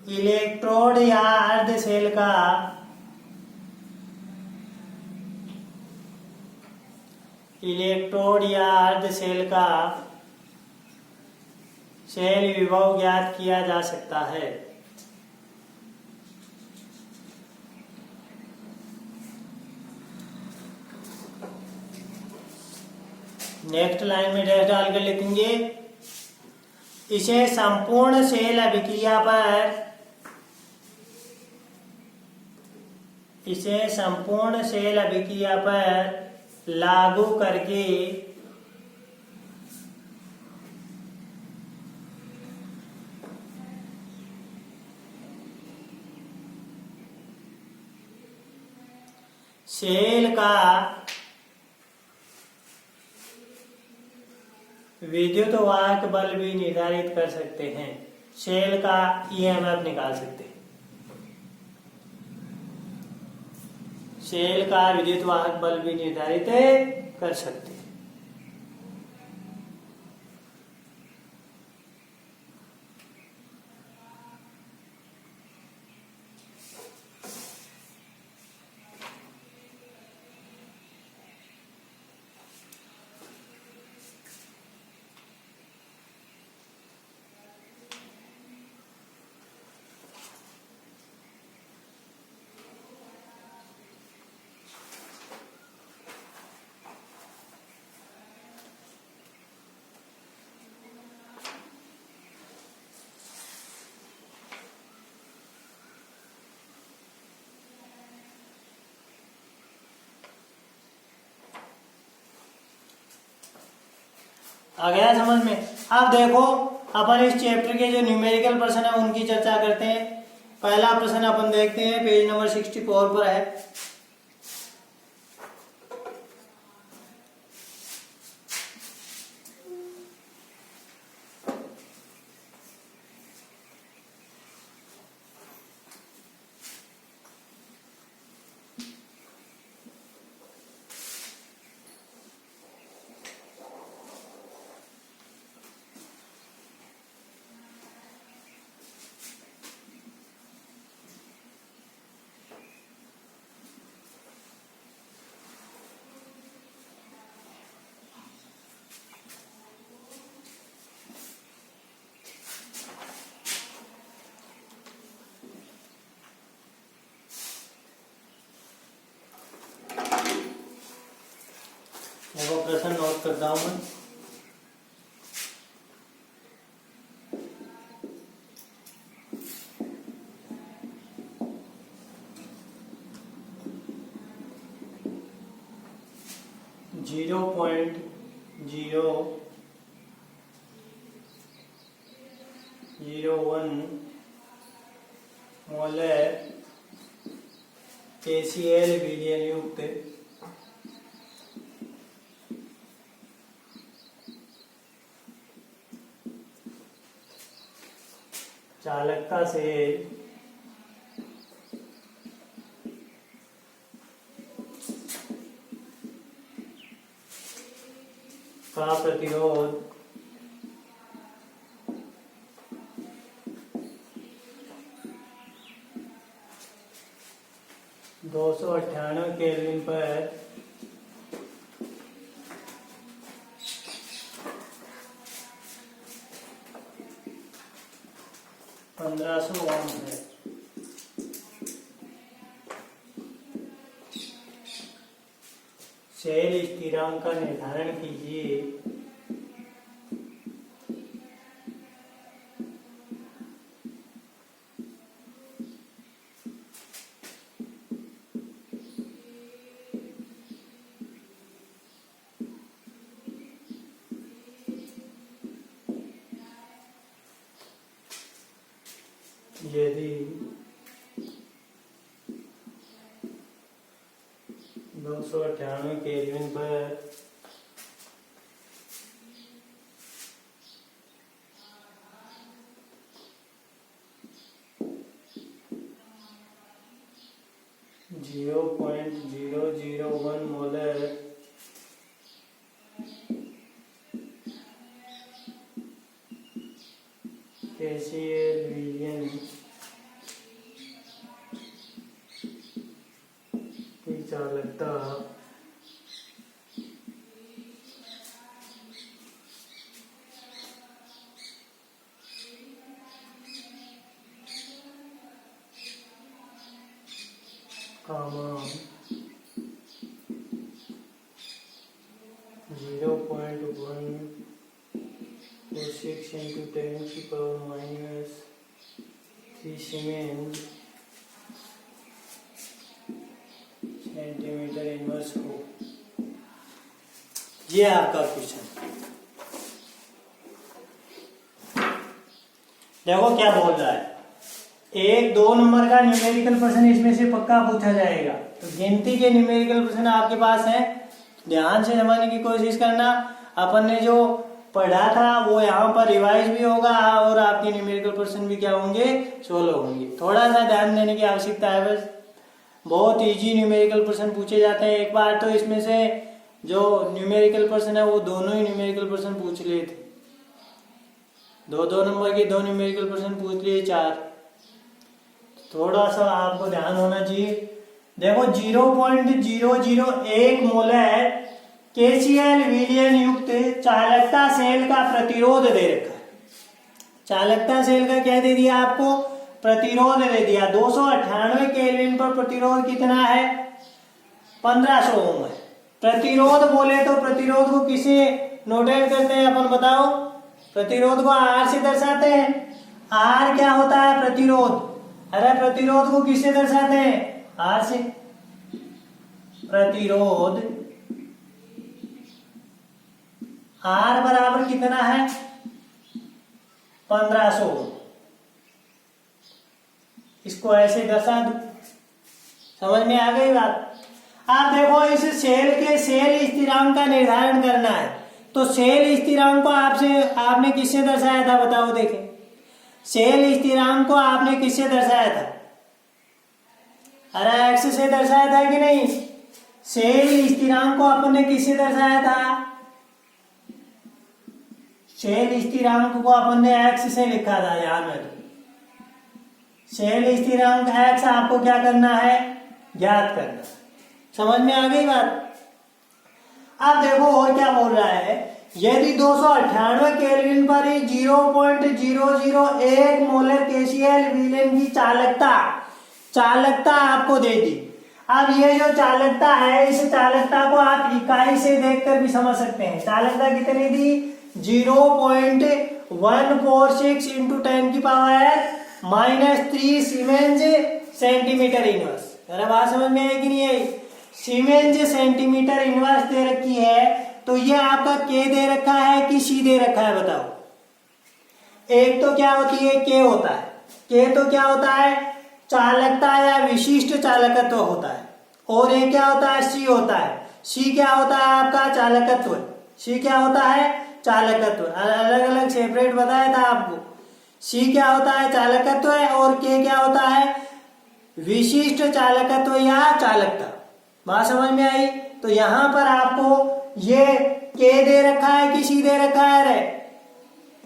इलेक्ट्रोड या अर्धशेल का शेल विभव ज्ञात किया जा सकता है। नेक्स्ट लाइन में डैश डालकर लिखेंगे इसे संपूर्ण शेल अभिक्रिया पर लागू करके शेल का विद्युत वाहक बल भी निर्धारित कर सकते हैं, शेल का ईएमएफ निकाल सकते हैं, शेल का विद्युत वाहक बल भी निर्धारित कर सकते हैं। आ गया समझ में? अब देखो अपन इस चैप्टर के जो न्यूमेरिकल प्रश्न है उनकी चर्चा करते हैं। पहला प्रश्न अपन देखते हैं, पेज नंबर 64 पर है। देखो प्रश्न नोट करता हूं मैं। Zero point zero zero one molar KCl विलयन युक्त चालकता से का प्रतिरोध 298 केल्विन पर 1500 ओम है। शेल स्थिरांक का निर्धारण कीजिए। 298 केल्विन पर 0.001 मोलर KCl विलयन की चालकता कामा 0.146 into 10 की पावर -3 सीमेंस सेंटीमीटर इनवर्स हो। ये आपका क्वेश्चन। देखो क्या बोल रहा है, 1-2 नंबर का न्यूमेरिकल प्रश्न इसमें से पक्का पूछा जाएगा। तो गिनती के न्यूमेरिकल प्रश्न आपके पास है, ध्यान से समझने की कोशिश करना। अपन ने जो पढ़ा था वो यहाँ पर रिवाइज भी होगा और आपके न्यूमेरिकल प्रश्न भी क्या होंगे, सोल्व होंगे। थोड़ा सा ध्यान देने की आवश्यकता है बस। बहुत इजी न्यूमेरिकल प्रश्न पूछे जाते हैं। एक बार तो इसमें से जो न्यूमेरिकल प्रश्न है वो दोनों ही न्यूमेरिकल प्रश्न पूछ लिए थे। 2-2 नंबर के 2 न्यूमेरिकल प्रश्न पूछ लिए, 4। थोड़ा सा आपको ध्यान होना चाहिए। देखो 0.001 मोलर KCl विलयन युक्त चालकता सेल का प्रतिरोध दे रखा है। चालकता सेल का क्या दे दिया आपको, प्रतिरोध दे दिया। 298 केल्विन पर प्रतिरोध कितना है, 1500 ओम है। प्रतिरोध बोले तो प्रतिरोध को किसे नोटेट करते हैं अपन, बताओ। प्रतिरोध को R से दर्शाते हैं। R क्या होता है, प्रतिरोध। अरे प्रतिरोध को किससे दर्शाते हैं, R से। प्रतिरोध R बराबर कितना है, 1500। इसको ऐसे दर्शा दो, समझ में आ गई बात। आप देखो इस सेल के सेल स्थिरांक का निर्धारण करना है। तो सेल स्थिरांक को आपने किससे दर्शाया था, बताओ देखें। सेल स्थिरांक को आपने किससे दर्शाया था, अरे एक्स से दर्शाया था कि नहीं। सेल स्थिरांक को अपन ने किससे दर्शाया था, सेल स्थिरांक को अपन ने एक्स से लिखा था। याद में तो सेल स्थिरांक एक्स आपको क्या करना है, ज्ञात करना। समझ में आ गई बात। अब देखो और क्या बोल रहा है, यदि 298 केल्विन पर 0.001 मोलर KCl विलयन की चालकता आपको दे दी। अब ये जो चालकता है, इस चालकता को आप इकाई से देखकर भी समझ सकते हैं। चालकता कितनी दी, 0.146 इंटू 10 की पावर -3 सीमेंस सेंटीमीटर इनवर्स। अरे बात समझ में आई कि नहीं आई। सीमेंस सेंटीमीटर इनवर्स दे रखी है, तो ये आपका K दे रखा है कि C दे रखा है, बताओ। एक तो क्या होती है, K होता है। K तो क्या होता है, चालकता या विशिष्ट चालकत्व होता है। और ये क्या होता है, C होता है। C क्या होता है आपका, चालकत्व। C क्या होता है, चालकत्व। अलग अलग सेपरेट बताया था आपको। C क्या होता है, चालकत्व है, और K क्या होता है, विशिष्ट चालकत्व या चालकता। बात समझ में आई। तो यहां पर आपको ये K दे रखा है कि C दे रखा है, रे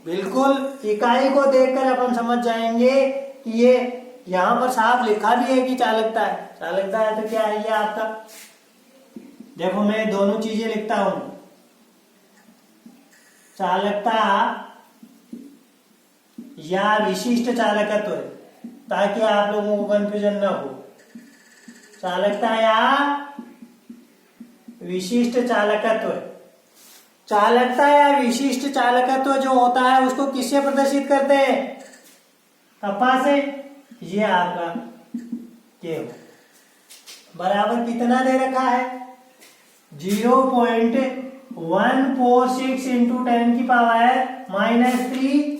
बिल्कुल इकाई को देखकर अपन समझ जाएंगे कि ये यहां पर साफ लिखा भी है कि चालकता है। चालकता है तो क्या है ये आपका, देखो मैं दोनों चीजें लिखता हूं, चालकता या विशिष्ट चालकत्व, ताकि आप लोगों को कंफ्यूजन ना हो। चालकता या विशिष्ट चालकत्व। चालकता या विशिष्ट चालकत्व जो होता है उसको किससे प्रदर्शित करते हैं, कप्पा से। ये आपका K बराबर कितना दे रखा है, 0.146 इंटू 10 की पावर -3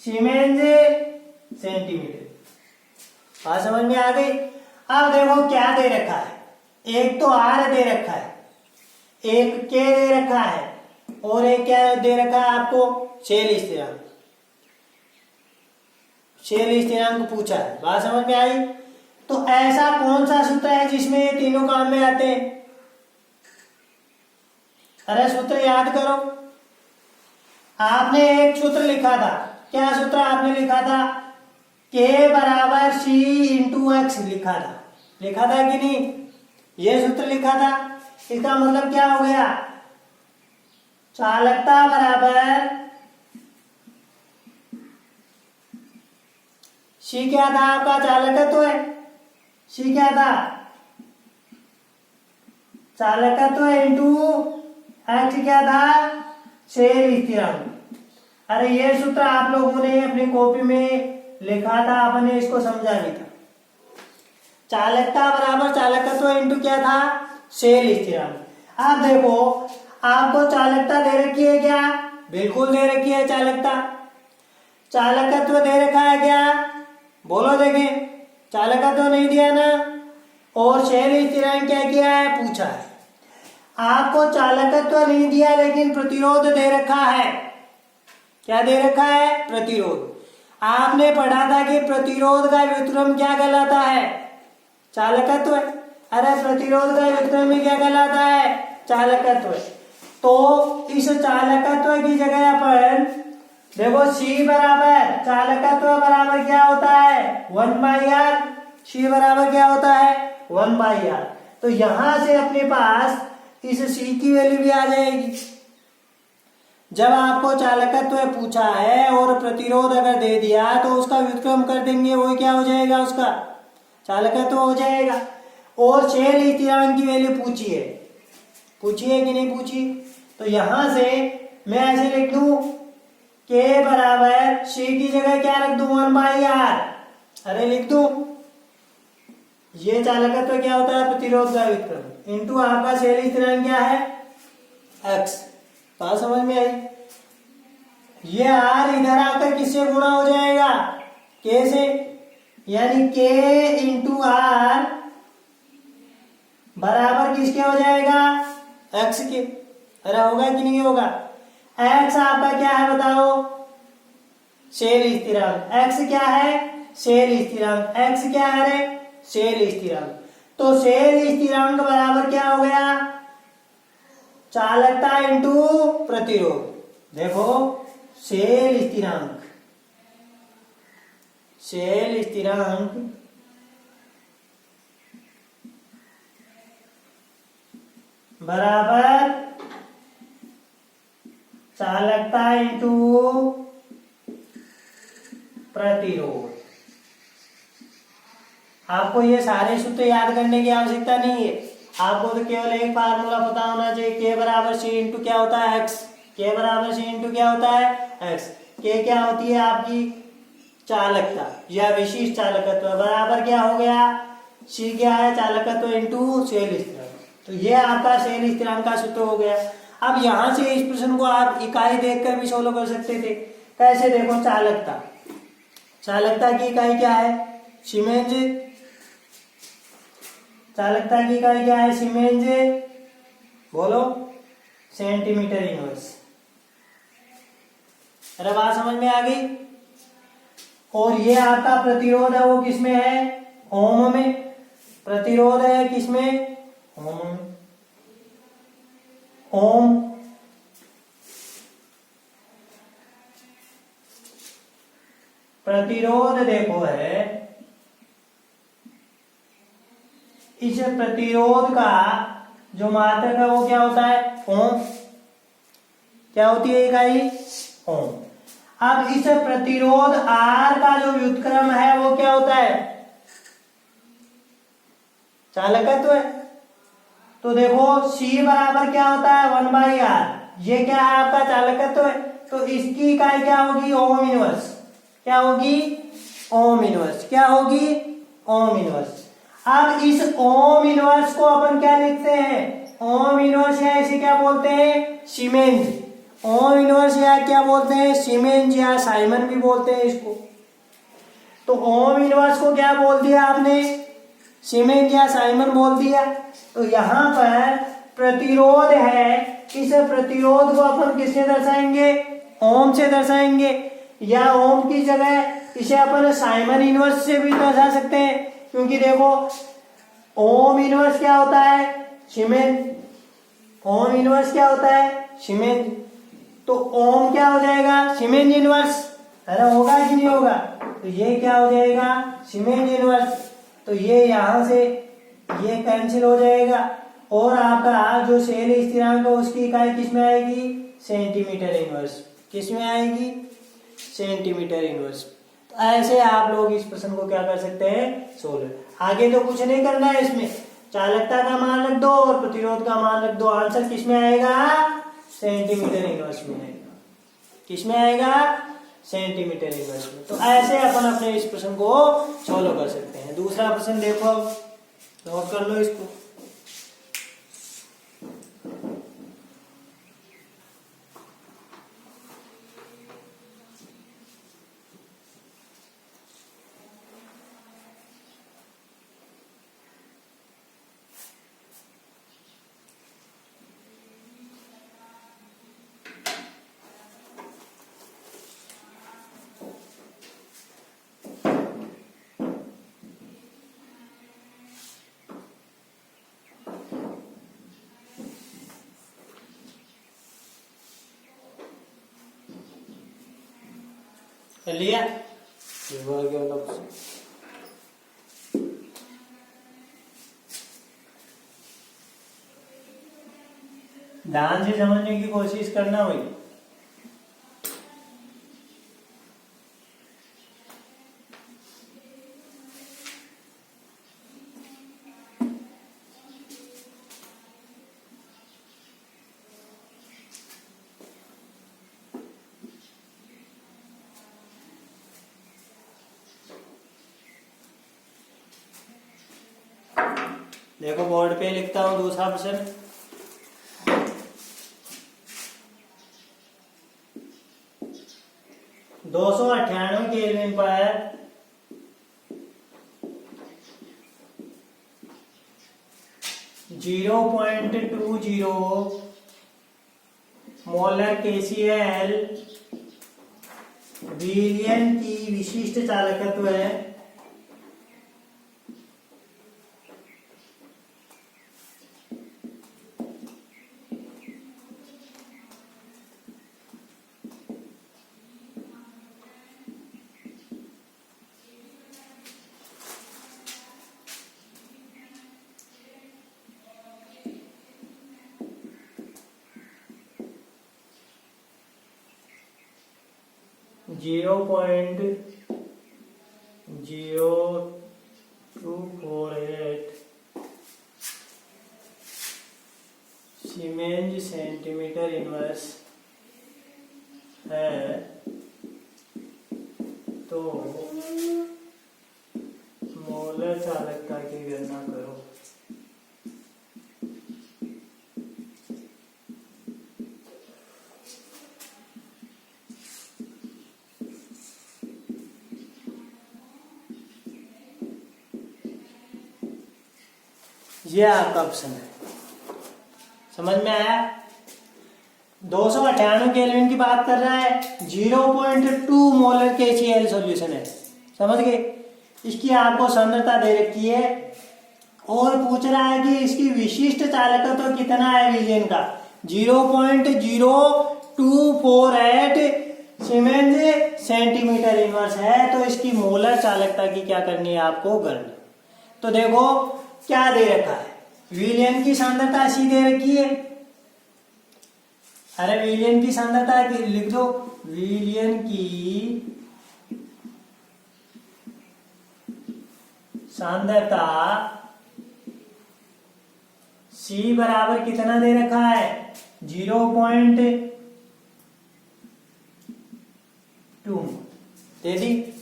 सीमेंस सेंटीमीटर। बात समझ में आ गई। अब देखो क्या दे रखा है, एक तो आर दे रखा है, एक के दे रखा है, और एक क्या दे रखा है आपको, शेल स्थिरांक। शेल स्थिरांक पूछा है, बात समझ में आई। तो ऐसा कौन सा सूत्र है जिसमें ये तीनों काम में आते हैं? अरे सूत्र याद करो। आपने एक सूत्र लिखा था, क्या सूत्र आपने लिखा था? K बराबर C इंटू एक्स लिखा था कि नहीं? ये सूत्र लिखा था। इसका मतलब क्या हो गया? चालकता बराबर C क्या था आपका? चालकत्व है। C क्या था? चालकत्व इंटू एक्स क्या था? शेल स्थिरांक। अरे ये सूत्र आप लोगों ने अपनी कॉपी में लिखा था, आपने इसको समझा नहीं था। चालकता बराबर चालकत्व इंटू क्या था? शेल स्थिरांक। आप देखो, आपको चालकता दे रखी है क्या? बिल्कुल दे रखी है चालकता। चालकत्व दे रखा है क्या? बोलो देखें, चालकत्व नहीं दिया ना। और शेल स्थिरांक क्या किया है? पूछा है। आपको चालकत्व नहीं दिया लेकिन प्रतिरोध दे रखा है। क्या दे रखा है? प्रतिरोध। आपने पढ़ा था कि प्रतिरोध का व्युत्क्रम क्या कहलाता है? चालकत्व। अरे प्रतिरोध का व्युत्क्रम में क्या कहलाता है? चालकत्व। तो इस चालकत्व की जगह अपन देखो C बराबर चालकत्व बराबर क्या होता है? 1/r। C बराबर क्या होता है? 1/r। तो यहां से अपने पास इस C की वैल्यू भी आ जाएगी। जब आपको चालकत्व पूछा है और प्रतिरोध अगर दे दिया तो उसका व्युत्क्रम कर देंगे, वो क्या हो जाएगा? उसका चालकत्व हो जाएगा। और शेल स्थिरांक की वैल्यू पूछी है कि नहीं पूछी? तो यहां से मैं ऐसे लिख दूं, K बराबर C की जगह क्या रख दूं? 1/r। अरे लिख दूं, ये चालकत्व क्या होता है? प्रतिरोध का व्युत्क्रम इंटू आपका शेल स्थिरांक क्या है? x। बात समझ में आई? ये r इधर आकर किससे गुणा हो जाएगा? K से, यानी K इंटू आर बराबर किसके हो जाएगा? x के। अरे होगा कि नहीं होगा? x आपका क्या है बताओ? शेल स्थिरांक। x क्या है? शेल स्थिरांक। x क्या है रे? शेल स्थिरांक। तो शेल स्थिरांक बराबर क्या हो गया? चालकता इंटू प्रतिरोध। देखो, शेल स्थिरांक बराबर चालकता इंटू प्रतिरोध। आपको ये सारे सूत्र याद करने की आवश्यकता नहीं है। आपको तो केवल एक फार्मूला पता होना चाहिए, K बराबर C इंटू क्या होता है? x। K बराबर C इंटू क्या होता है? x। K क्या होती है आपकी? चालकता या विशिष्ट चालकत्व बराबर क्या हो गया? C क्या है? चालकत्व इंटू शेल स्थिरांक। तो ये आपका शेल स्थिरांक का सूत्र हो गया। अब यहां से इस प्रश्न को आप इकाई देखकर भी सोल्व कर सकते थे। कैसे? देखो, चालकता की इकाई क्या है? सीमेंस। चालकता की इकाई क्या है? सीमेंस। बोलो, सेंटीमीटर इनवर्स। अरे बात समझ में आ गई? और ये आपका प्रतिरोध है, वो किसमें है? ओम में। प्रतिरोध है किसमें? ओम में। ओम। प्रतिरोध देखो है, इस प्रतिरोध का जो मात्रक है वो क्या होता है? ओम। क्या होती है इकाई? ओम। अब इस प्रतिरोध R का जो व्युत्क्रम है वो क्या होता है? चालकत्व है। तो देखो, C बराबर क्या होता है? 1/r। ये क्या है? आपका चालकत्व है। तो इसकी इकाई क्या होगी? Ohm inverse. क्या होगी? Ohm inverse. क्या होगी? Ohm inverse. अब इस ओम इनवर्स को अपन क्या लिखते हैं? ओम इनवर्स या इसे क्या बोलते हैं? सीमेंस। ओम इनवर्स या क्या बोलते हैं? सीमेंस या साइमन भी बोलते हैं इसको। तो ओम इनवर्स को क्या बोल दिया आपने? सीमेंस या साइमन बोल दिया। तो यहाँ पर प्रतिरोध है, इस प्रतिरोध को अपन किससे दर्शाएंगे? ओम से दर्शाएंगे, या ओम की जगह इसे अपन साइमन इनवर्स से भी दर्शा सकते हैं, क्योंकि देखो ओम इनवर्स क्या होता है? सीमेंस। ओम इनवर्स क्या होता है? सीमेंस। तो ओम क्या हो जाएगा? Siemens inverse. अरे होगा कि नहीं होगा? तो ये क्या हो जाएगा? Siemens inverse. तो ये यहां से ये कैंसिल हो जाएगा, और आपका जो सेल स्थिरांक है उसकी इकाई किस में आएगी? Centimetre inverse. किस में आएगी? Centimetre inverse. तो ऐसे आप लोग इस प्रश्न को क्या कर सकते हैं? सोल्व। आगे तो कुछ नहीं करना है इसमें, चालकता का मान रख दो और प्रतिरोध का मान रख दो। आंसर किस में आएगा? सेंटीमीटर इनवर्स में आएगा। किस में आएगा? सेंटीमीटर इनवर्स में। तो ऐसे अपन अपने इस प्रश्न को सॉल्व कर सकते हैं। दूसरा प्रश्न देखो, नोट कर लो इसको। कर लिया? ध्यान से समझने की कोशिश करना भाई। देखो बोर्ड पे लिखता हूं दूसरा प्रश्न। दो सौ 98 केल्विन पर 0.20 मोलर KCl विलयन की विशिष्ट चालकत्व है। Zero point 0248 siemens centimetre inverse है, तो मोलर चालकता की गणना करो। ये आपका ऑप्शन है। समझ में आया? 298 केल्विन की बात कर रहा है, 0.2 मोलर KCl सॉल्यूशन है। समझ गए? इसकी आपको सांद्रता दे रखी है और पूछ रहा है कि इसकी विशिष्ट चालकत्व तो कितना है विलयन का? 0.0248 सीमेंस सेंटीमीटर इनवर्स है। तो इसकी मोलर चालकता की क्या करनी है आपको? गणना। तो देखो क्या दे रखा है? विलयन की सांद्रता ऐसी दे रखी है। अरे विलयन की सांद्रता की लिख दो, विलयन की सांद्रता C बराबर कितना दे रखा है? 0.2 दे दी।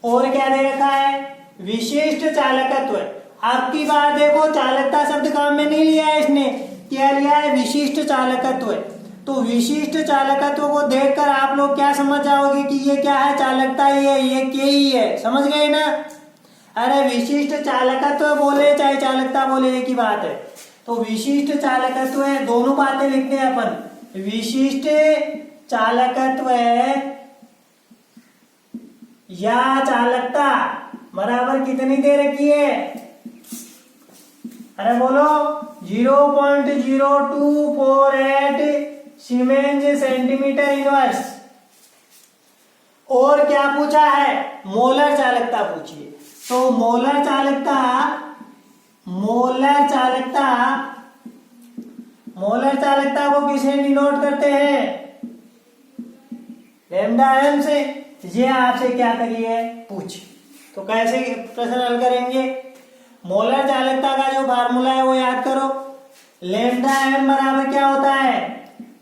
और क्या दे रखा है? विशिष्ट चालकत्व। आपकी बात देखो, चालकता शब्द काम में नहीं लिया है इसने, क्या लिया है? विशिष्ट चालकत्व। तो विशिष्ट चालकत्व को देखकर आप लोग क्या समझ जाओगे कि ये क्या है? चालकता ही है, ये के ही है। समझ गए ना? अरे विशिष्ट चालकत्व बोले चाहे चालकता बोले एक ही बात है। तो विशिष्ट चालकत्व है, दोनों बातें लिखते हैं अपन। विशिष्ट चालकत्व या चालकता बराबर कितनी दे रखी है? अरे बोलो 0.0248 सीमेंस सेंटीमीटर इनवर्स। और क्या पूछा है? मोलर चालकता पूछिए। तो मोलर चालकता को किसे डिनोट करते हैं? लैम्डा एम से। ये आपसे क्या करिए पूछ, तो कैसे प्रश्न हल करेंगे? मोलर चालकता का जो फार्मूला है वो याद करो। लैम्डा एम बराबर क्या होता है?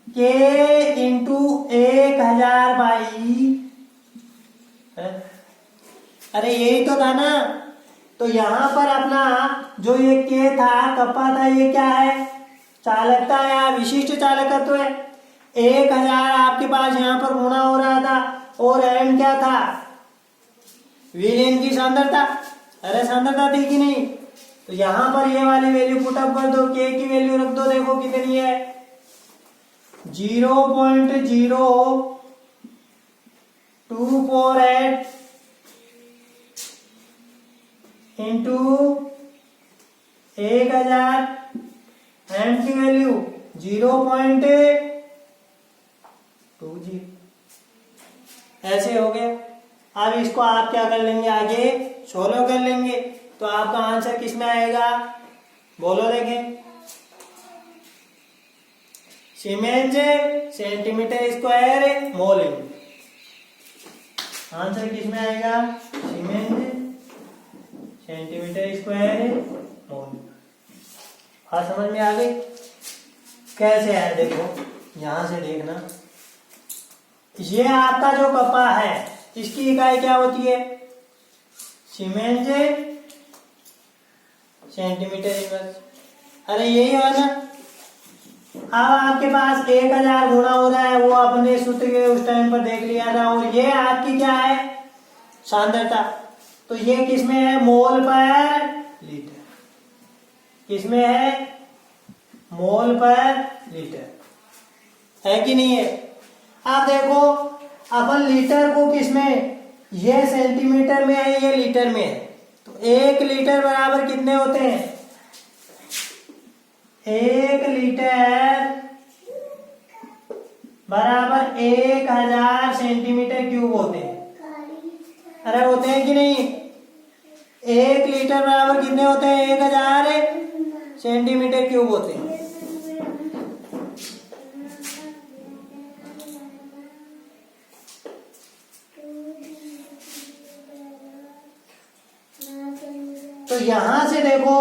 के इंटू 1000 बाई, अरे यही तो था ना। तो यहां पर अपना जो ये के था, कप्पा था, ये क्या है? चालकता या विशिष्ट चालकत्व है। 1000 आपके पास यहां पर गुणा हो रहा था, और एम क्या था? विलेन की सांद्रता। अरे सांद्रता थी कि नहीं? तो यहां पर ये वाली वैल्यू पुट अप कर दो, के की वैल्यू रख दो, देखो कितनी है? 0.0248 इंटू 1000, एम की वैल्यू 0.20। ऐसे हो गया। अब इसको आप क्या कर लेंगे? आगे सोल्व कर लेंगे। तो आपका आंसर किसमें आएगा? बोलो देखें। सीमेंस सेंटीमीटर स्क्वायर मोल। आंसर किसमें आएगा? सीमेंस सेंटीमीटर स्क्वायर मोल। हाँ, समझ में आ गई? कैसे है देखो, यहां से देखना। ये आपका जो कप्पा है इसकी इकाई क्या होती है? Siemens centimetre inverse. अरे यही है ना। अब आपके पास 1000 गुणा हो रहा है, वो अपने सूत्र के उस टाइम पर देख लिया था। और ये आपकी क्या है? सांद्रता। तो ये किसमें है? मोल पर लीटर। किसमें है? मोल पर लीटर। है कि नहीं है? आप देखो, अपन लीटर को किसमें? ये सेंटीमीटर में है, ये लीटर में है। तो 1 लीटर बराबर कितने होते हैं? 1 लीटर बराबर 1000 सेंटीमीटर क्यूब होते हैं। अरे होते हैं कि नहीं? 1 लीटर बराबर कितने होते हैं? 1000 सेंटीमीटर क्यूब होते हैं। तो यहां से देखो,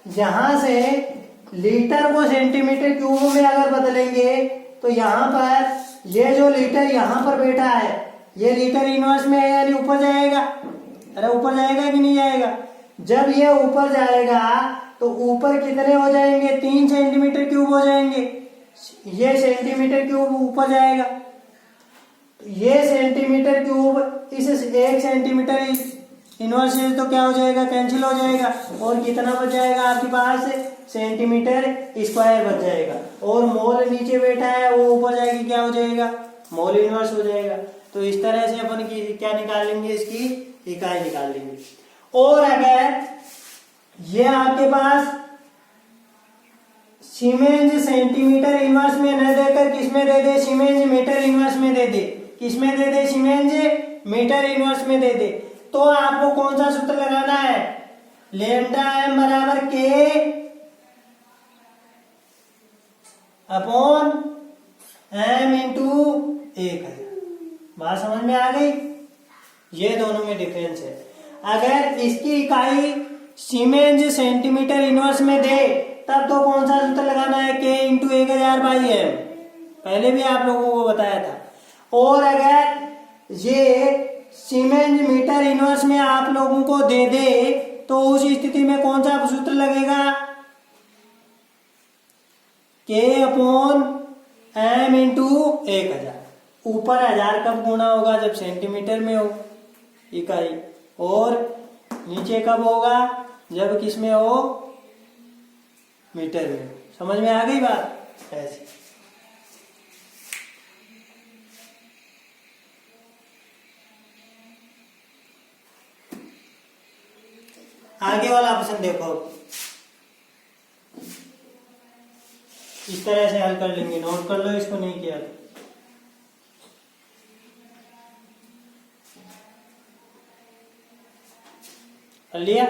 यहां से लीटर को सेंटीमीटर क्यूब में अगर बदलेंगे तो यहां पर ये जो लीटर यहां पर बैठा है, ये लीटर इनवर्स में है, यानी ऊपर जाएगा। अरे ऊपर जाएगा कि नहीं जाएगा? जब ये ऊपर जाएगा तो ऊपर कितने हो जाएंगे? 3 सेंटीमीटर क्यूब हो जाएंगे। ये सेंटीमीटर क्यूब ऊपर जाएगा, ये सेंटीमीटर क्यूब इस 1 सेंटीमीटर इनवर्स से तो क्या हो जाएगा? कैंसिल हो जाएगा। और कितना बच जाएगा आपके पास? सेंटीमीटर स्क्वायर बच जाएगा। और मोल नीचे बैठा है, वो ऊपर जाएगी, क्या हो जाएगा? मोल इनवर्स हो जाएगा। तो इस तरह से अपन की क्या निकाल लेंगे? इसकी इकाई निकाल लेंगे। और अगर ये आपके पास सीमेंस सेंटीमीटर इनवर्स में न देकर किसमें दे दे? सीमेंस मीटर इनवर्स में दे दे। किसमें दे दे? सीमेंस मीटर इनवर्स में दे दे। तो आपको कौन सा सूत्र लगाना है? लैम्डा एम बराबर के अपॉन एम इंटू 1000। बात समझ में आ गई? ये दोनों में डिफरेंस है। अगर इसकी इकाई सीमेंस सेंटीमीटर इनवर्स में दे तब तो कौन सा सूत्र लगाना है? के इंटू 1000 बाई एम। पहले भी आप लोगों को बताया था। और अगर ये सीमेंस मीटर इनवर्स में आप लोगों को दे दे तो उस स्थिति में कौन सा सूत्र लगेगा? के अपॉन m इंटू 1000। ऊपर 1000 कब गुणा होगा? जब सेंटीमीटर में हो इकाई, और नीचे कब होगा? जब किसमें हो? मीटर में। समझ में आ गई बात? ऐसी आगे वाला ऑप्शन देखो, इस तरह से हल कर लेंगे। नोट कर लो इसको, नहीं किया तो। कर लिया?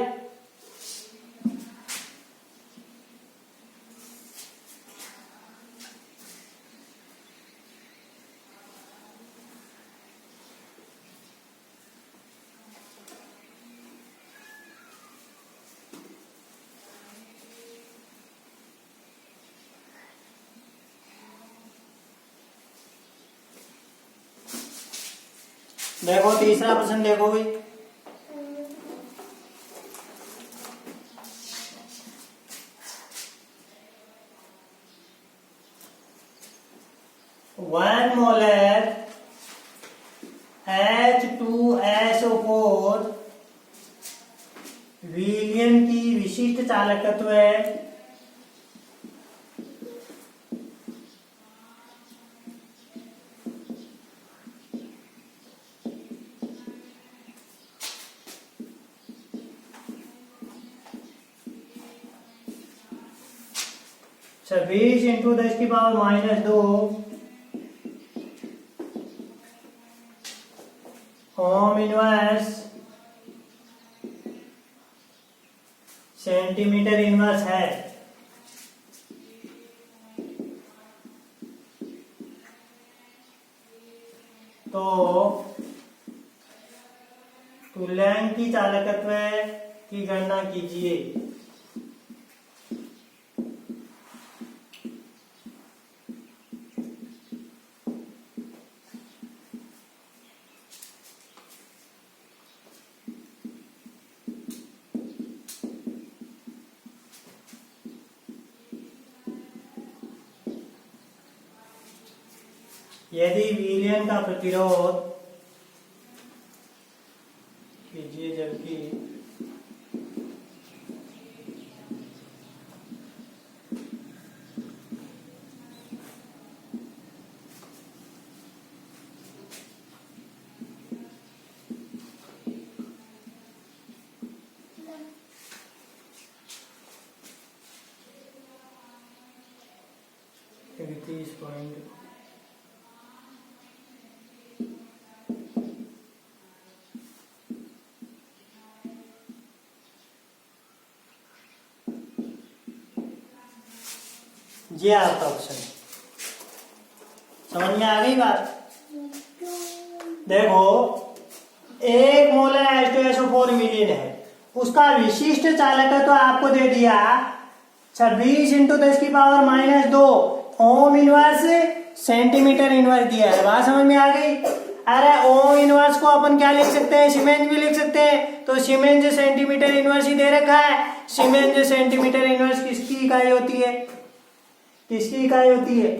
देखो तीसरा प्रश्न देखो भाई। वन मोलर H2SO4 विलयन की विशिष्ट चालकत्व है छब्बीस into 10⁻², ohm inverse centimetre inverse है। तो तुल्यांक की चालकत्व की गणना कीजिए। यदि विलयन का प्रतिरोध कीजिए, जबकि पॉइंट ये आपका ऑप्शन। समझ में आ गई बात? देखो 1 मोलर H2SO4 विलयन है, उसका विशिष्ट चालकत्व तो आपको दे दिया 26 into 10⁻², ohm inverse centimetre inverse दिया है। बात समझ में आ गई? अरे ओम इनवर्स को अपन क्या लिख सकते हैं? सीमेंस भी लिख सकते हैं। तो सीमेंस सेंटीमीटर इनवर्स ही दे रखा है। सीमेंस सेंटीमीटर इनवर्स किसकी इकाई होती है? किसकी इकाई होती है?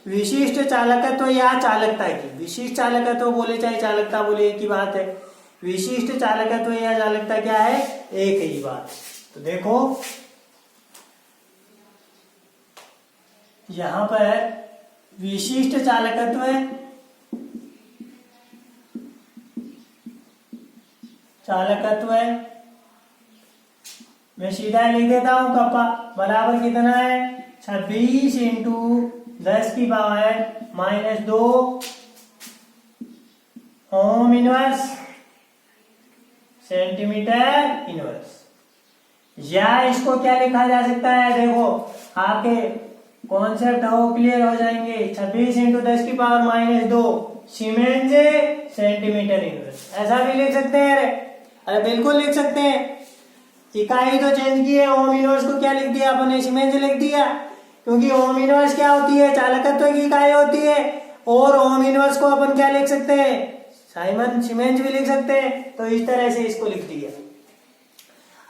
विशिष्ट चालकत्व या चालकता की। विशिष्ट चालकत्व बोले चाहे चालकता बोले एक ही बात है। विशिष्ट चालकत्व या चालकता क्या है? एक ही बात। तो देखो यहां पर विशिष्ट चालकत्व है, मैं सीधा लिख देता हूं कप्पा बराबर कितना है? 26 into 10⁻², ohm inverse centimetre inverse. या इसको क्या लिखा जा सकता है? देखो आपके कॉन्सेप्ट हो क्लियर हो जाएंगे। 26 इंटू 10⁻², सीमेंस सेंटीमीटर इनवर्स। ऐसा भी लिख सकते हैं। अरे बिल्कुल लिख सकते हैं। इकाई तो चेंज की है। ओम इनवर्स को क्या लिख दिया अपन ने? सीमेंस लिख दिया, क्योंकि ओम इनवर्स क्या होती है? चालकत्व की इकाई होती है। और ओम इनवर्स को अपन क्या लिख सकते हैं? साइमन सीमेंस भी लिख सकते हैं। तो इस तरह से इसको लिख दिया।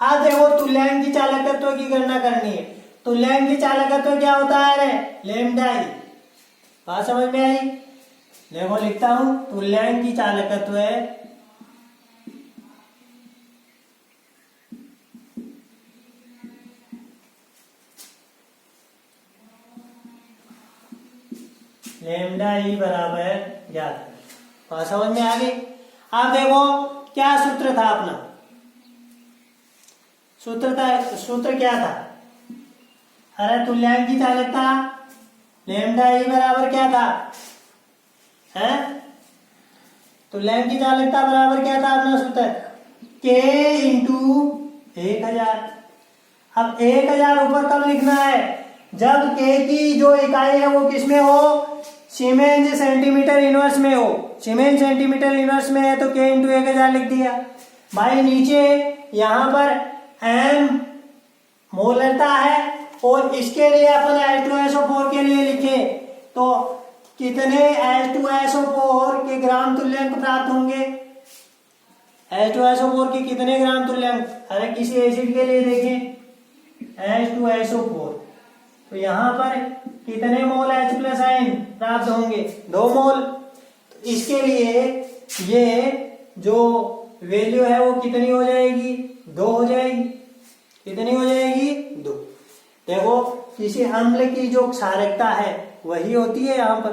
अब देखो तुल्यांक की चालकत्व की गणना करनी है। तुल्यांक की चालकत्व क्या होता है? लैम्डा ई। बात समझ में आई? देखो लिखता हूं, तुल्यांक की चालकत्व है लैम्डा ई बराबर ज्ञात। बात समझ में आ गई? अब देखो क्या सूत्र था अपना, सूत्र क्या था? अरे तुल्यांक की चालकता लैम्डा ई बराबर क्या था? है तुल्यांक की चालकता बराबर क्या था अपना सूत्र? K into 1000। अब 1000 ऊपर कब लिखना है? जब K की जो इकाई है वो किस में हो? सीमेंस सेंटीमीटर इनवर्स में हो। सीमेंस सेंटीमीटर इनवर्स में है तो K इंटू 1000 लिख दिया। भाई नीचे यहां पर M मोलरता है और इसके लिए अपन H2SO4 के लिए लिखे तो कितने H2SO4 के ग्राम तुल्यांक प्राप्त होंगे? H2SO4 के कितने ग्राम तुल्यांक? अरे किसी एसिड के लिए देखें H2SO4 तो यहाँ पर कितने मोल H प्लस आयन प्राप्त होंगे? 2 मोल। तो इसके लिए ये जो वैल्यू है वो कितनी हो जाएगी? 2 हो जाएगी। कितनी हो जाएगी? 2। देखो किसी अम्ल की जो क्षारकता है वही होती है यहाँ पर,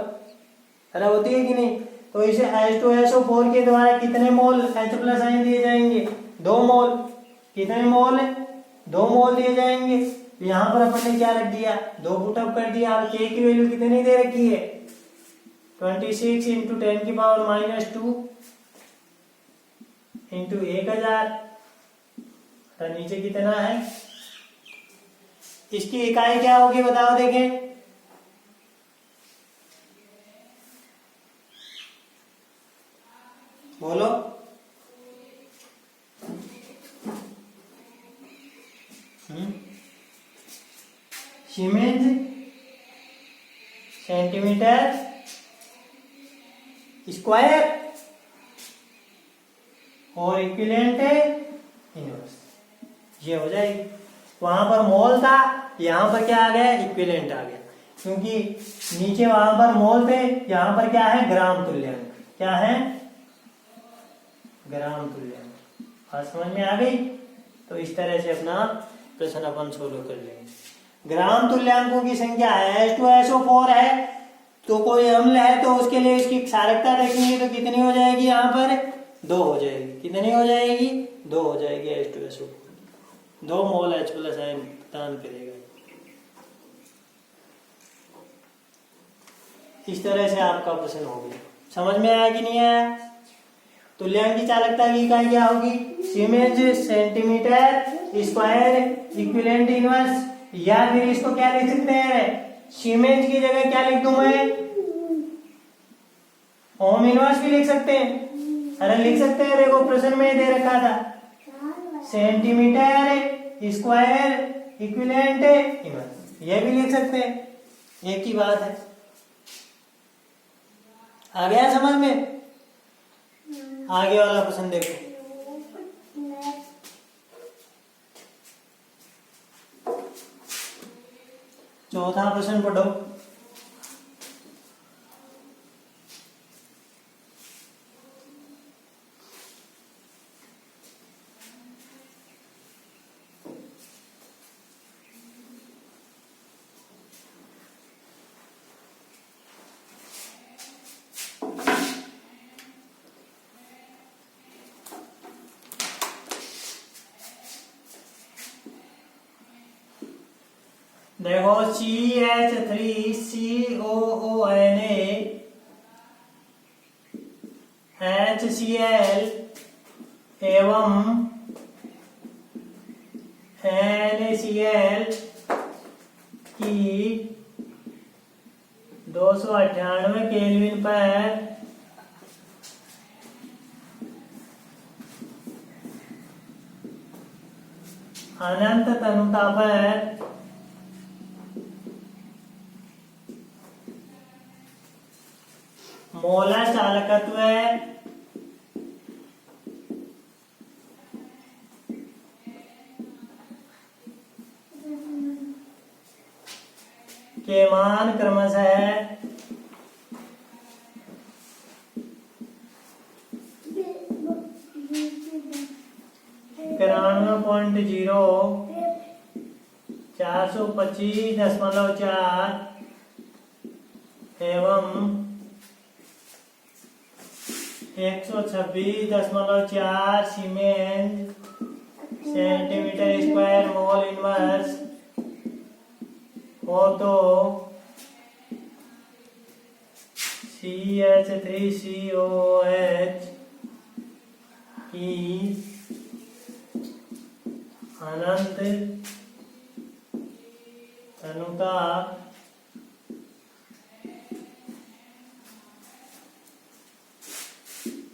अरे होती है कि नहीं? तो इसे H2SO4 के द्वारा कितने मोल H प्लस आयन दिए जाएंगे? 2 मोल। कितने मोल? 2 मोल दिए जाएंगे। यहाँ पर अपन ने क्या रख दिया? 2 पुटअप कर दिया। अब K की वैल्यू कितनी दे रखी है? 26 इंटू 10 की पावर -2 इंटू 1000। तो नीचे कितना है? इसकी इकाई क्या होगी बताओ देखें? बोलो। सीमेंस सेंटीमीटर स्क्वायर और इक्विवेलेंट इनवर्स, ये हो जाएगी। वहां पर मोल था, यहां पर क्या आ गया? इक्विवेलेंट आ गया, क्योंकि नीचे वहां पर मोल थे, यहां पर क्या है? ग्राम तुल्यांक। क्या है? ग्राम तुल्यांक। बात समझ में आ गई? तो इस तरह से अपना प्रश्न अपन सोल्व कर लेंगे। ग्राम तुल्यांकों की संख्या है H2SO4 है तो कोई अम्ल है तो उसके लिए इसकी क्षारकता देखेंगे तो कितनी हो जाएगी? यहाँ पर 2 हो जाएगी। कितनी हो जाएगी? 2 हो जाएगी। H2SO4 2 मोल H प्लस आयन प्रदान करेगा। इस तरह से आपका प्रश्न हो गया। समझ में आया कि नहीं आया? तुल्यांक की चालकता की इकाई क्या होगी? Siemens centimetre square equivalent inverse, या फिर इसको क्या लिख सकते हैं? सीमेंस की जगह क्या लिख दूं मैं? ओम इनवर्स भी लिख सकते हैं। अरे लिख सकते हैं, देखो प्रश्न में दे रखा था सेंटीमीटर स्क्वायर इक्विवेलेंट इनवर्स, ये भी लिख सकते हैं, एक ही बात है। आ गया समझ में? आगे वाला प्रश्न देखो। चौथा प्रश्न पढ़ो। देखो CH3COONA HCl एवं NaCl की 298 केल्विन पर अनंत तनुता पर मोलर चालकत्व के मान क्रमशः 51.0 425.4 एवं 126.4 siemens centimetre square mole inverse हो तो CH3COOH की अनंत अनुपात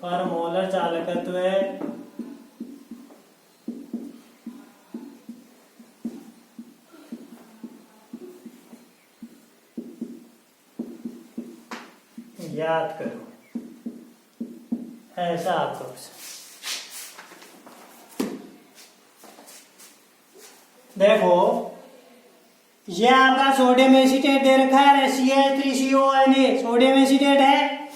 पर मोलर चालकत्व याद करो। ऐसा आपको देखो, ये आपका सोडियम एसीटेट दे रखा है, CH3CONA सोडियम एसीटेट है,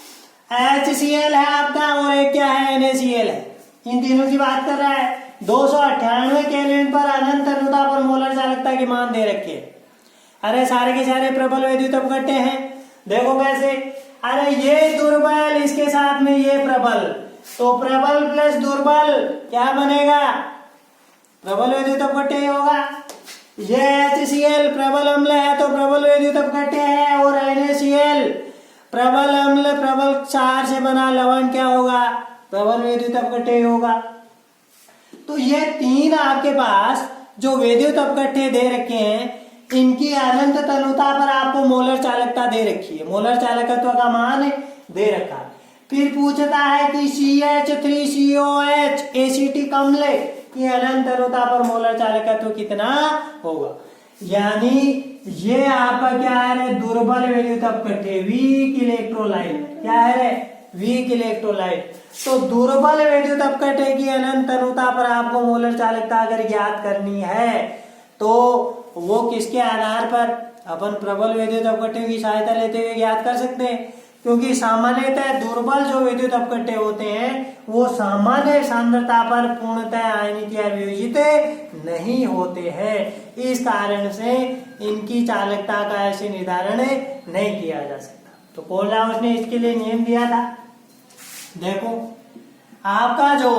HCl है आपका, और एक क्या है, NaCl है। इन तीनों की बात कर रहा है। 298 केल्विन पर अनंत अनुता पर मोलर चालकता की मान दे रखी है। अरे सारे के सारे प्रबल वैद्युत अपघट्य हैं। देखो कैसे, अरे ये दुर्बल, इसके साथ में ये प्रबल, तो प्रबल प्लस दुर्बल क्या बनेगा, प्रबल वैद्युत अपघट्य ही होगा। ये HCl प्रबल अम्ल है तो प्रबल वैद्युत अपघट्य है, और NaCl प्रबल अम्ल प्रबल क्षार से बना लवण क्या होगा, प्रबल वैद्युत अपघट्य होगा। तो ये तीन आपके पास जो वैद्युत अपघट्य दे रखे हैं, इनकी अनंत तनुता पर आपको मोलर चालकता दे रखी है, मोलर चालकत्व का मान दे रखा है। फिर पूछता है कि CH3COH एसिटिक अम्ल की अनंत तनुता पर मोलर चालकत्व कितना होगा। यानी ये आपका क्या है, दुर्बल वैद्युत अपघट्य, वीक इलेक्ट्रोलाइट, क्या है, वीक इलेक्ट्रोलाइट। तो दुर्बल वैद्युत अपघट्य की अनंत तनुता पर आपको मोलर चालकता अगर ज्ञात करनी है तो वो किसके आधार पर, अपन प्रबल वैद्युत अपघट्य की सहायता लेते हुए ज्ञात कर सकते हैं। क्योंकि सामान्यतः दुर्बल जो वैद्युत अपघट्य होते हैं वो सामान्य सांद्रता पर पूर्णतः आयनिक या वियोजित नहीं होते हैं, इस कारण से इनकी चालकता का ऐसे निर्धारण नहीं किया जा सकता। तो कोलराउस ने इसके लिए नियम दिया था। देखो, आपका जो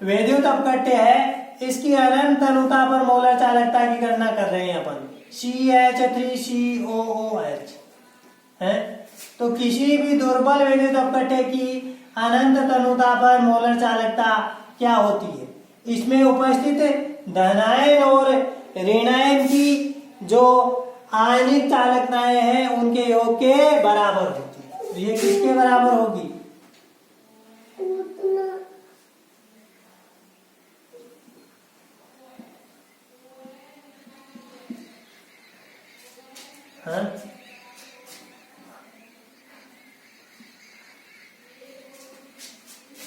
वैद्युत अपघट्य है इसकी अनंत अनुता पर मोलर चालकता की गणना कर रहे हैं अपन, CH3COOH है। तो किसी भी दुर्बल वैद्युत अपघट्य की अनंत तनुता पर मोलर चालकता क्या होती है, इसमें उपस्थित धनायन और ऋणायन की जो आयनिक चालकताएं हैं उनके योग के बराबर होती है। तो ये किसके बराबर होगी, हाँ?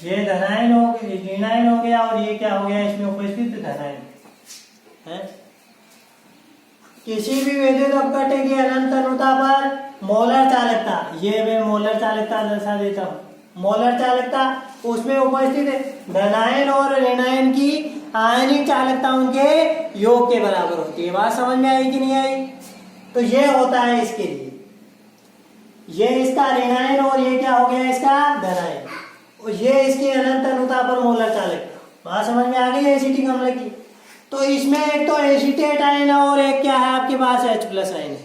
ये धनायन हो गया, ऋणायन हो गया, और ये क्या हो गया, इसमें उपस्थित धनायन है। किसी भी वैद्युत अपघट्य की अनंत अनुता पर मोलर चालकता, ये मैं मोलर चालकता दर्शा देता हूं, मोलर चालकता उसमें उपस्थित धनायन और ऋणायन की आयनिक चालकता उनके योग के बराबर होती है। बात समझ में आई कि नहीं आई। तो ये होता है इसके लिए, ये इसका ऋणायन और ये क्या हो गया, इसका धनायन, और ये इसकी अनंत अनुता पर मोलर चालकता। बात समझ में आ गई एसिटिक अम्ल की। तो इसमें एक तो एसीटेट आयन है और एक क्या है आपके पास H+ आयन है।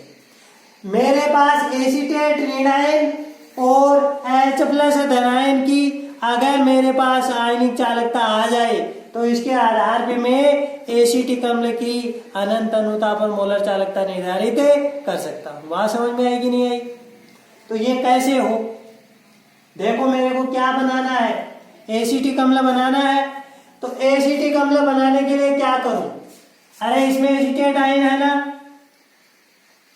मेरे पास एसीटेट ऋणायन और H+ धनायन की अगर मेरे पास आयनिक चालकता आ जाए तो इसके आधार पे मैं एसिटिक अम्ल की अनंत अनुता पर मोलर चालकता निर्धारित कर सकता हूँ। बात समझ में आई कि नहीं आई। तो ये कैसे हो, देखो मेरे को क्या बनाना है, एसिटिक अम्ल बनाना है। तो एसिटिक अम्ल बनाने के लिए क्या करूं, अरे इसमें एसीटेट आयन है ना,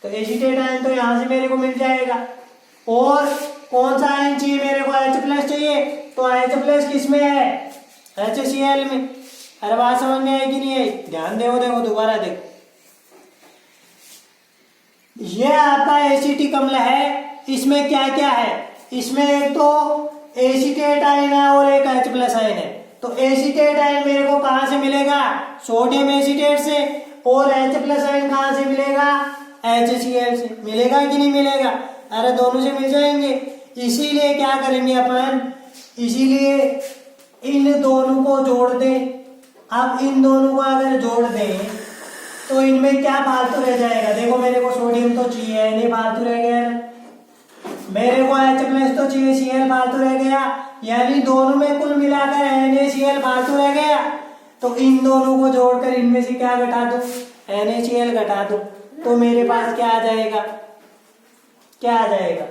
तो एसीटेट आयन तो यहां से मेरे को मिल जाएगा। और कौन सा आयन चाहिए मेरे को, H+ चाहिए, तो H+ किसमें है, HCl में। अरे बात समझ में आई कि नहीं आई, ध्यान देखो, देखो दोबारा देखो, ये आपका एसिटिक अम्ल है। इसमें क्या क्या है, इसमें एक तो एसीटेट आयन है और एक H+ आयन है। तो एसीटेट आयन मेरे को कहाँ से मिलेगा? सोडियम एसीटेट से। और H प्लस आयन कहाँ से मिलेगा? HCl से। मिलेगा कि नहीं मिलेगा? अरे दोनों से मिल जाएंगे। इसीलिए क्या करेंगे अपन, इसीलिए इन दोनों को जोड़ दें। अब इन दोनों को अगर जोड़ दें तो इनमें क्या फालतू रह जाएगा? देखो मेरे को सोडियम तो चाहिए, नहीं फालतू रह गया ना। मेरे को H प्लस तो चाहिए, Cl फालतू रह गया। यानी दोनों में कुल मिलाकर NaCl फालतू रह गया। तो इन दोनों को जोड़कर इनमें से क्या घटा दूं? NaCl घटा दूं। तो मेरे पास क्या आ जाएगा? क्या आ जाएगा?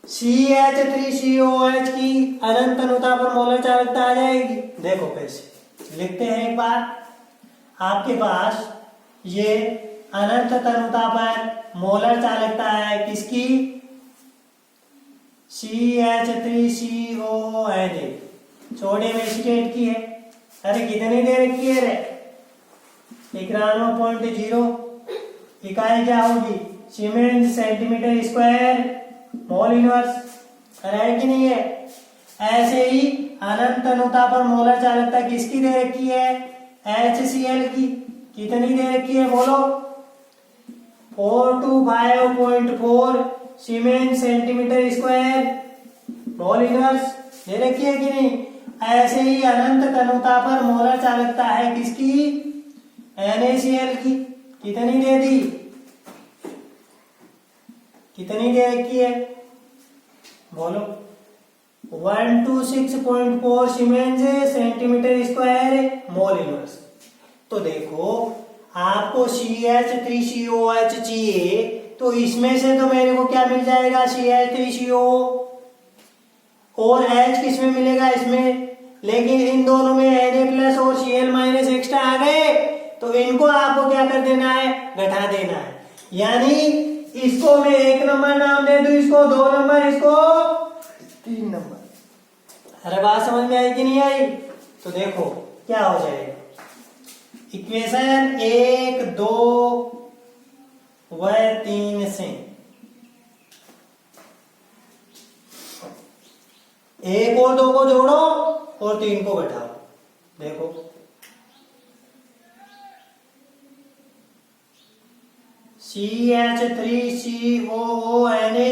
CH3COOH की अनंत अनुता पर मोलर चालकता आ जाएगी। देखो कैसे लिखते हैं एक बार। आपके पास ये अनंत तनुता पर मोलर चालकता है किसकी? CH3COOH सोडियम एसीटेट की है। अरे कितनी दे रखी है रे? 91.0। इकाई क्या होगी? Siemens centimetre square mole inverse. है कि नहीं है? ऐसे ही अनंत अनुता पर मोलर चालकता किसकी दे रखी है? HCl की। कितनी दे रखी है बोलो? 425.4 siemens centimetre square mole inverse दे रखी है कि नहीं? ऐसे ही अनंत तनुता पर मोलर चालकता है किसकी? NaCl की। कितनी दे दी? कितनी दे रखी है बोलो? 126.4 siemens centimetre square mole inverse. तो देखो आपको CH3COOH चाहिए, तो इसमें से तो मेरे को क्या मिल जाएगा? CH3CO। और H किसमें मिलेगा? इसमें। लेकिन इन दोनों में Na प्लस और Cl माइनस एक्स्ट्रा आ गए, तो इनको आपको क्या कर देना है? घटा देना है। यानी इसको मैं 1 नंबर नाम दे दूं, इसको 2 नंबर, इसको 3 नंबर। अरे बात समझ में आई कि नहीं आई? तो देखो क्या हो जाएगा। इक्वेशन 1, 2 व 3 से 1 और 2 को जोड़ो और 3 को घटाओ। देखो CH3COONA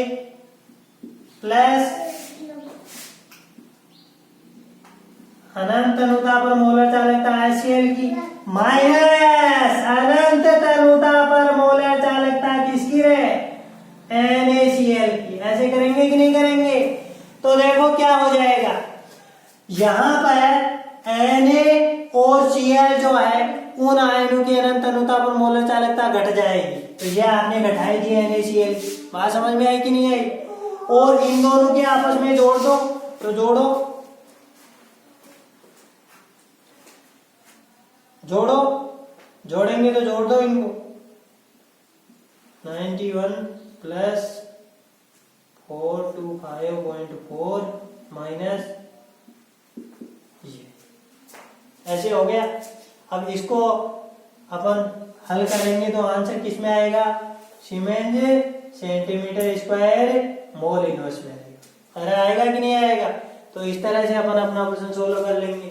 प्लस अनंत अनुता पर मोलर चालकता HCl की माइनस अनंत तनुता पर मोलर चालकता किसकी है? NaCl की। ऐसे करेंगे कि नहीं करेंगे? तो देखो क्या हो जाएगा। यहां पर Na और Cl जो है उन आयनों की अनंत अनुता पर मोलर चालकता घट जाएगी। तो ये आपने घटाई दी NaCl की। बात समझ में आई कि नहीं आई? और इन दोनों के आपस में जोड़ दो। तो जोड़ो जोड़ो, जोड़ेंगे तो जोड़ दो इनको। 91 प्लस 425.4 माइनस ये। ऐसे हो गया। अब इसको अपन हल करेंगे तो आंसर किस में आएगा? Siemens centimetre square mole inverse में आएगा। अरे आएगा कि नहीं आएगा? तो इस तरह से अपन अपना क्वेश्चन सोल्व कर लेंगे।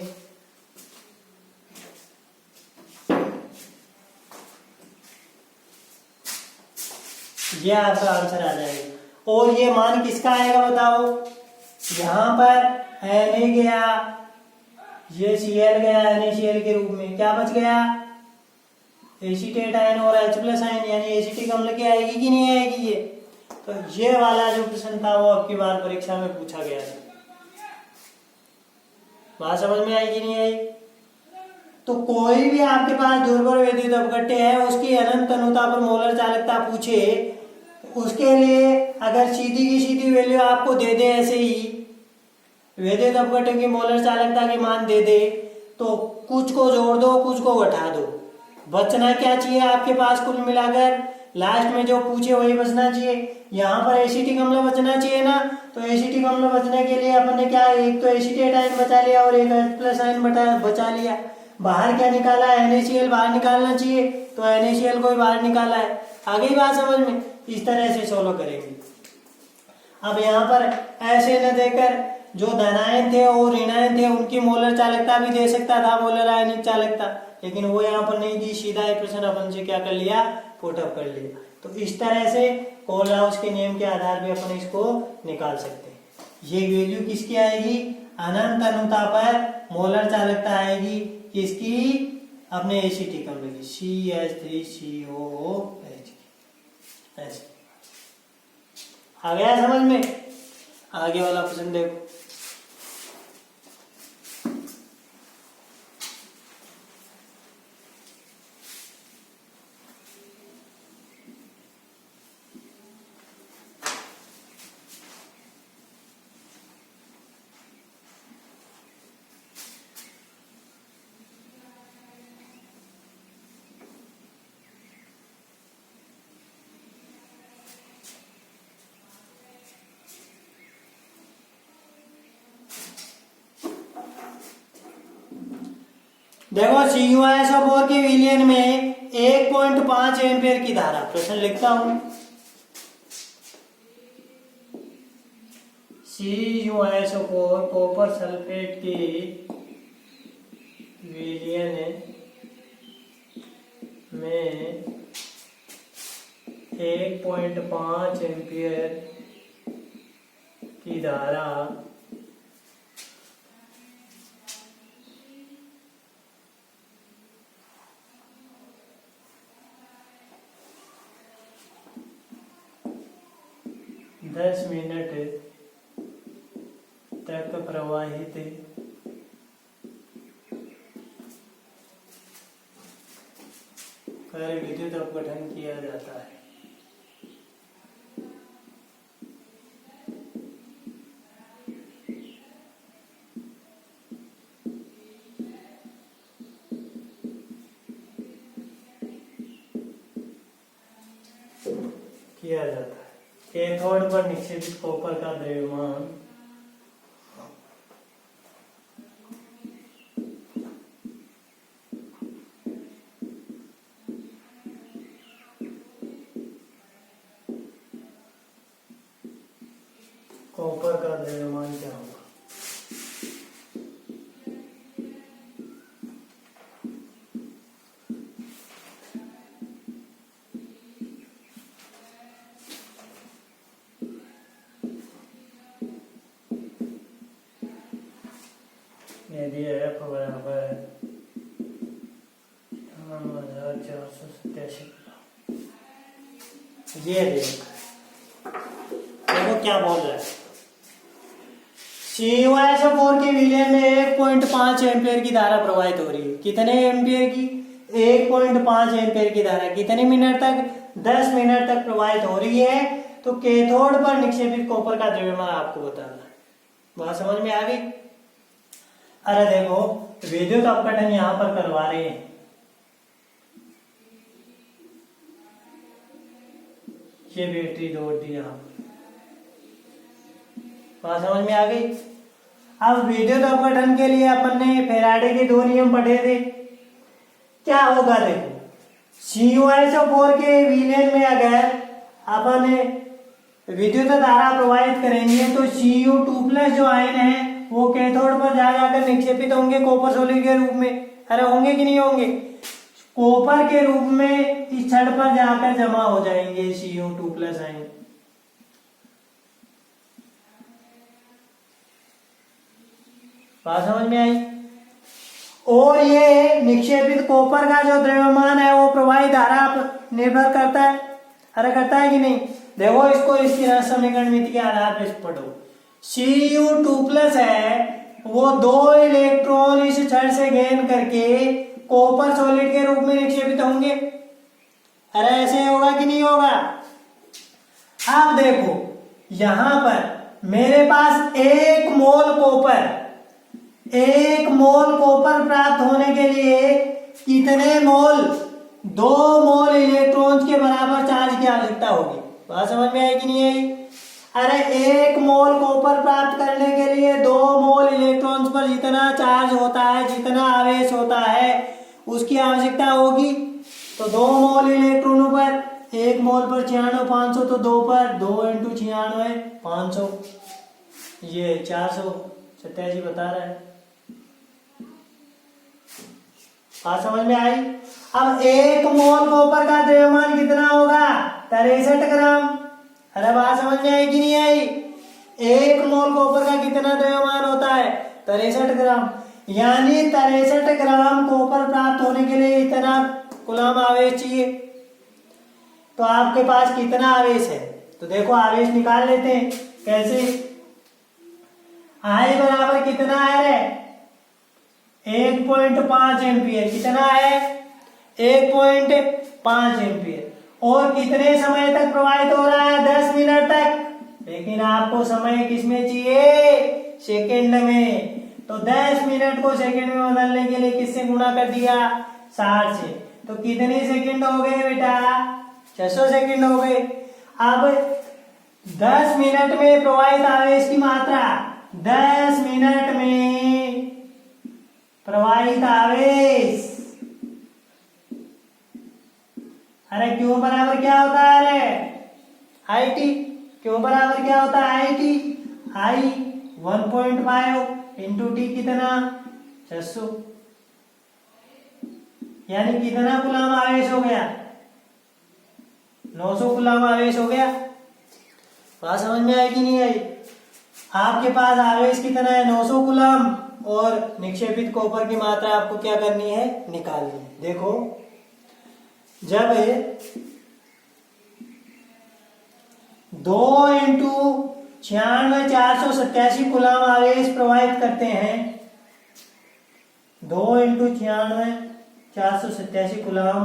ये आपका आंसर आ जाएगा। और ये मान किसका आएगा बताओ? यहां पर Na गया, ये Cl गया NaCl के रूप में। क्या बच गया? एसीटेट आयन और H प्लस आयन, यानी एसिटिक अम्ल की आएगी कि नहीं आएगी ये? तो ये वाला जो प्रश्न था वो आपकी बार परीक्षा में पूछा गया था। बात समझ में आई कि नहीं आई? तो कोई भी आपके पास दुर्बल वैद्युत अपघट्य है, उसकी अनंत अनुता पर मोलर चालकता पूछे, उसके लिए अगर सीधी की सीधी वैल्यू आपको दे दे, ऐसे ही वैद्युत अपघट्य की मोलर चालकता के मान दे दे, तो कुछ को जोड़ दो, कुछ को घटा दो। बचना क्या चाहिए आपके पास? कुल मिलाकर लास्ट में जो पूछे वही बचना चाहिए। यहाँ पर एसिटिक अम्ल बचना चाहिए ना, तो एसिटिक अम्ल बचने के लिए अपन ने क्या, एक तो एसीटेट आयन बचा लिया और एक H प्लस आयन बचा लिया। बाहर क्या निकाला है? NaCl बाहर निकालना चाहिए, तो NaCl को ही बाहर निकाला है। आ गई बात समझ में? इस तरह से सोल्व करेंगे। अब यहाँ पर ऐसे न देकर जो धनायन थे और ऋणायन थे उनकी मोलर चालकता भी दे सकता था, मोलर आयनिक चालकता, लेकिन वो यहाँ पर नहीं दी। सीधा ही प्रश्न अपन से क्या कर लिया, पुटअप कर लिया। तो इस तरह से कोलराउस के नियम के आधार पे अपन इसको निकाल सकते हैं। ये वैल्यू किसकी आएगी, अनंत अनुता पर मोलर चालकता आएगी किसकी, अपने एसिटिक अम्ल की, CH3COOH की। ऐसे आ गया समझ में। आगे वाला प्रश्न देखो। देखो CuSO4 के विलयन में 1.5 एम्पियर की धारा, प्रश्न लिखता हूं। CuSO4 कॉपर सल्फेट की विलयन में 1.5 एम्पियर की धारा दस मिनट तक प्रवाहित कर विद्युत अपघटन किया जाता है। किया जाता है। कैथोड पर निक्षेपित कॉपर का द्रव्यमान कॉपर का द्रव्यमान क्या होगा। यदि F बराबर 5487, ये देखो क्या बोल रहा है। CuSO4 के विलयन में 1.5 एम्पियर की धारा प्रवाहित हो रही है। कितने एम्पियर की, 1.5 एम्पियर की धारा कितने मिनट तक, 10 मिनट तक प्रवाहित हो रही है। तो कैथोड पर निक्षेपित कॉपर का द्रव्यमान आपको बताना है। बात समझ में आ गई। अरे देखो विद्युत अपघटन यहां पर करवा रहे हैं, ये बैटरी जोड़ दी यहां। बात समझ में आ गई। अब विद्युत अपघटन के लिए अपन ने फैराडे के 2 नियम पढ़े थे। क्या होगा देखो, CuSO4 के विलयन में अगर अपन विद्युत धारा प्रवाहित करेंगे तो Cu2+ जो आयन है वो कैथोड पर जाकर निक्षेपित होंगे कॉपर सॉलिड के रूप में। अरे होंगे कि नहीं होंगे, कॉपर के रूप में इस छड़ पर जाकर जमा हो जाएंगे Cu2+ आयन। बात समझ में आई। और ये निक्षेपित कॉपर का जो द्रव्यमान है वो प्रवाही धारा पर निर्भर करता है। अरे करता है कि नहीं। देखो इसको इसकी समीकरण नीति के आधार पर पढ़ो। Cu2+ है वो 2 इलेक्ट्रॉन इस छड़ से गेन करके कॉपर सॉलिड के रूप में निक्षेपित होंगे। अरे ऐसे होगा कि नहीं होगा। अब देखो यहां पर मेरे पास 1 मोल कॉपर प्राप्त होने के लिए कितने मोल, 2 मोल इलेक्ट्रॉन्स के बराबर चार्ज की आवश्यकता होगी। बात समझ में आई कि नहीं आई। अरे 1 मोल कॉपर प्राप्त करने के लिए 2 मोल इलेक्ट्रॉन्स पर जितना चार्ज होता है, जितना आवेश होता है उसकी आवश्यकता होगी। तो 2 मोल इलेक्ट्रॉनों पर, 1 मोल पर 96,500, तो 2 पर 2 × 96 500। ये 487 बता रहा है। बात समझ में आई। अब 1 मोल कॉपर का द्रव्यमान कितना होगा? 63 ग्राम। अरे बात समझ में आई कि नहीं आई? 1 मोल कॉपर का कितना द्रव्यमान होता है? 63 ग्राम। यानी 63 ग्राम कॉपर प्राप्त होने के लिए इतना कूलम आवेश चाहिए। तो आपके पास कितना आवेश है? तो देखो आवेश निकाल लेते हैं। कैसे? आई बराबर कितना है रे? 1.5 एम्पियर। कितना है? 1.5 एम्पियर। और कितने समय तक प्रवाहित हो रहा है? 10 मिनट तक। लेकिन आपको समय किसमें चाहिए? सेकंड में। तो 10 मिनट को सेकंड में बदलने के लिए किससे गुणा कर दिया? 60 से। तो कितने सेकंड हो गए बेटा? 600 सेकंड हो गए। अब 10 मिनट में प्रवाहित आवेश की मात्रा, 10 मिनट में प्रवाहित आवेश, अरे क्यों बराबर क्या होता है? अरे आई टी। क्यों बराबर क्या होता है? I T. I 1.5 into T कितना? 600। यानी कितना कूलम आवेश हो गया? 900 कूलम आवेश हो गया। बात समझ में आई कि नहीं आई? आपके पास आवेश कितना है? 900 कूलम। और निक्षेपित कॉपर की मात्रा आपको क्या करनी है? निकालनी है। देखो जब 2 इंटू 96,487 कूलम आवेश प्रवाहित करते हैं, 2 इंटू 96,487 कूलम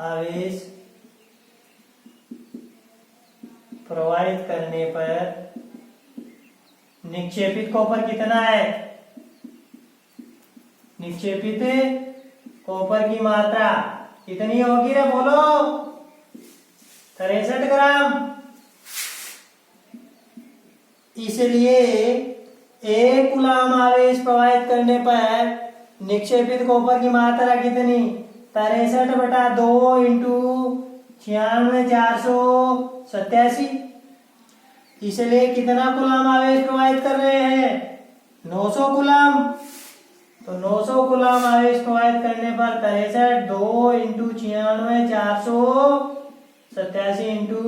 आवेश प्रवाहित करने पर निक्षेपित कॉपर कितना है? निक्षेपित कॉपर की मात्रा कितनी होगी रे? बोलो। 63 ग्राम। इसलिए 1 कूलम आवेश प्रवाहित करने पर निक्षेपित कॉपर की मात्रा कितनी? 63/2 इंटू 96,487। इसलिए कितना कूलम आवेश प्रवाहित कर रहे हैं? 900 कूलम। तो 900 कूलम आवेश प्रवाहित करने पर 63 2 इंटू 96,487 इंटू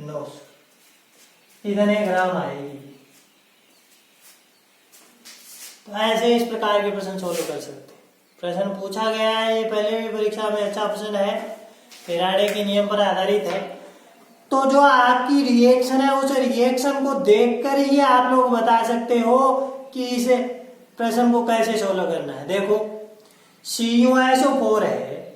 900 इतने ग्राम आएगी। तो ऐसे इस प्रकार के प्रश्न सोल्व कर सकते हैं। प्रश्न पूछा गया है, ये पहले भी परीक्षा में अच्छा प्रश्न है, फेराडे के नियम पर आधारित है। तो जो आपकी रिएक्शन है उस रिएक्शन को देखकर ही आप लोग बता सकते हो कि इस प्रश्न को कैसे सोल्व करना है। देखो CuSO4 है,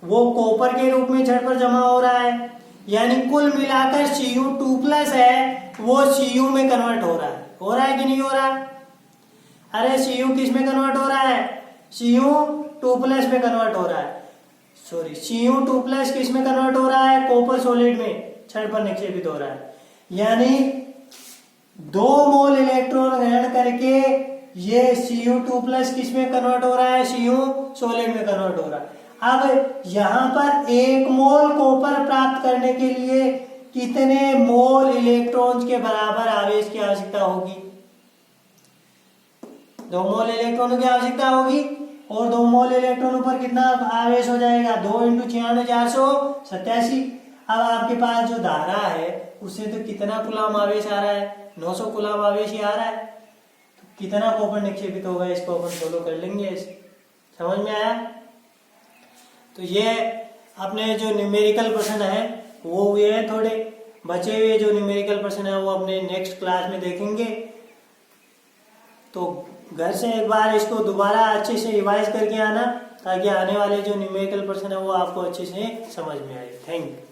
वो कॉपर के रूप में छड़ पर जमा हो रहा है, यानी कुल मिलाकर Cu2+ है, वो Cu में कन्वर्ट हो रहा है। हो रहा है कि नहीं हो रहा? अरे Cu किस में कन्वर्ट हो रहा है? Cu2+ में कन्वर्ट हो रहा है। सॉरी, Cu2+ किस में कन्वर्ट हो रहा है? कॉपर सॉलिड में छड़ पर निक्षेपित हो रहा है। यानी 2 मोल इलेक्ट्रॉन ग्रहण करके ये Cu2+ किस में कन्वर्ट हो रहा है? Cu सॉलिड में कन्वर्ट हो रहा है। अब यहाँ पर 1 मोल कॉपर प्राप्त करने के लिए कितने मोल इलेक्ट्रॉन्स के बराबर आवेश की आवश्यकता होगी? 2 मोल इलेक्ट्रॉनों की आवश्यकता होगी। और 2 मोल इलेक्ट्रॉनों पर कितना आवेश हो जाएगा? 2 इंटू 96,487। अब आपके पास जो धारा है उससे तो कितना कूलम आवेश आ रहा है? 900 कूलम आवेश ही आ रहा है। तो कितना कॉपर निक्षेपित होगा? इसको अपन सोल्व कर लेंगे। समझ में आया? तो ये अपने जो न्यूमेरिकल प्रश्न है वो हुए हैं, थोड़े बचे हुए जो न्यूमेरिकल प्रश्न है वो अपने नेक्स्ट क्लास में देखेंगे। तो घर से एक बार इसको दोबारा अच्छे से रिवाइज करके आना, ताकि आने वाले जो न्यूमेरिकल प्रश्न है वो आपको अच्छे से समझ में आए। Thank you.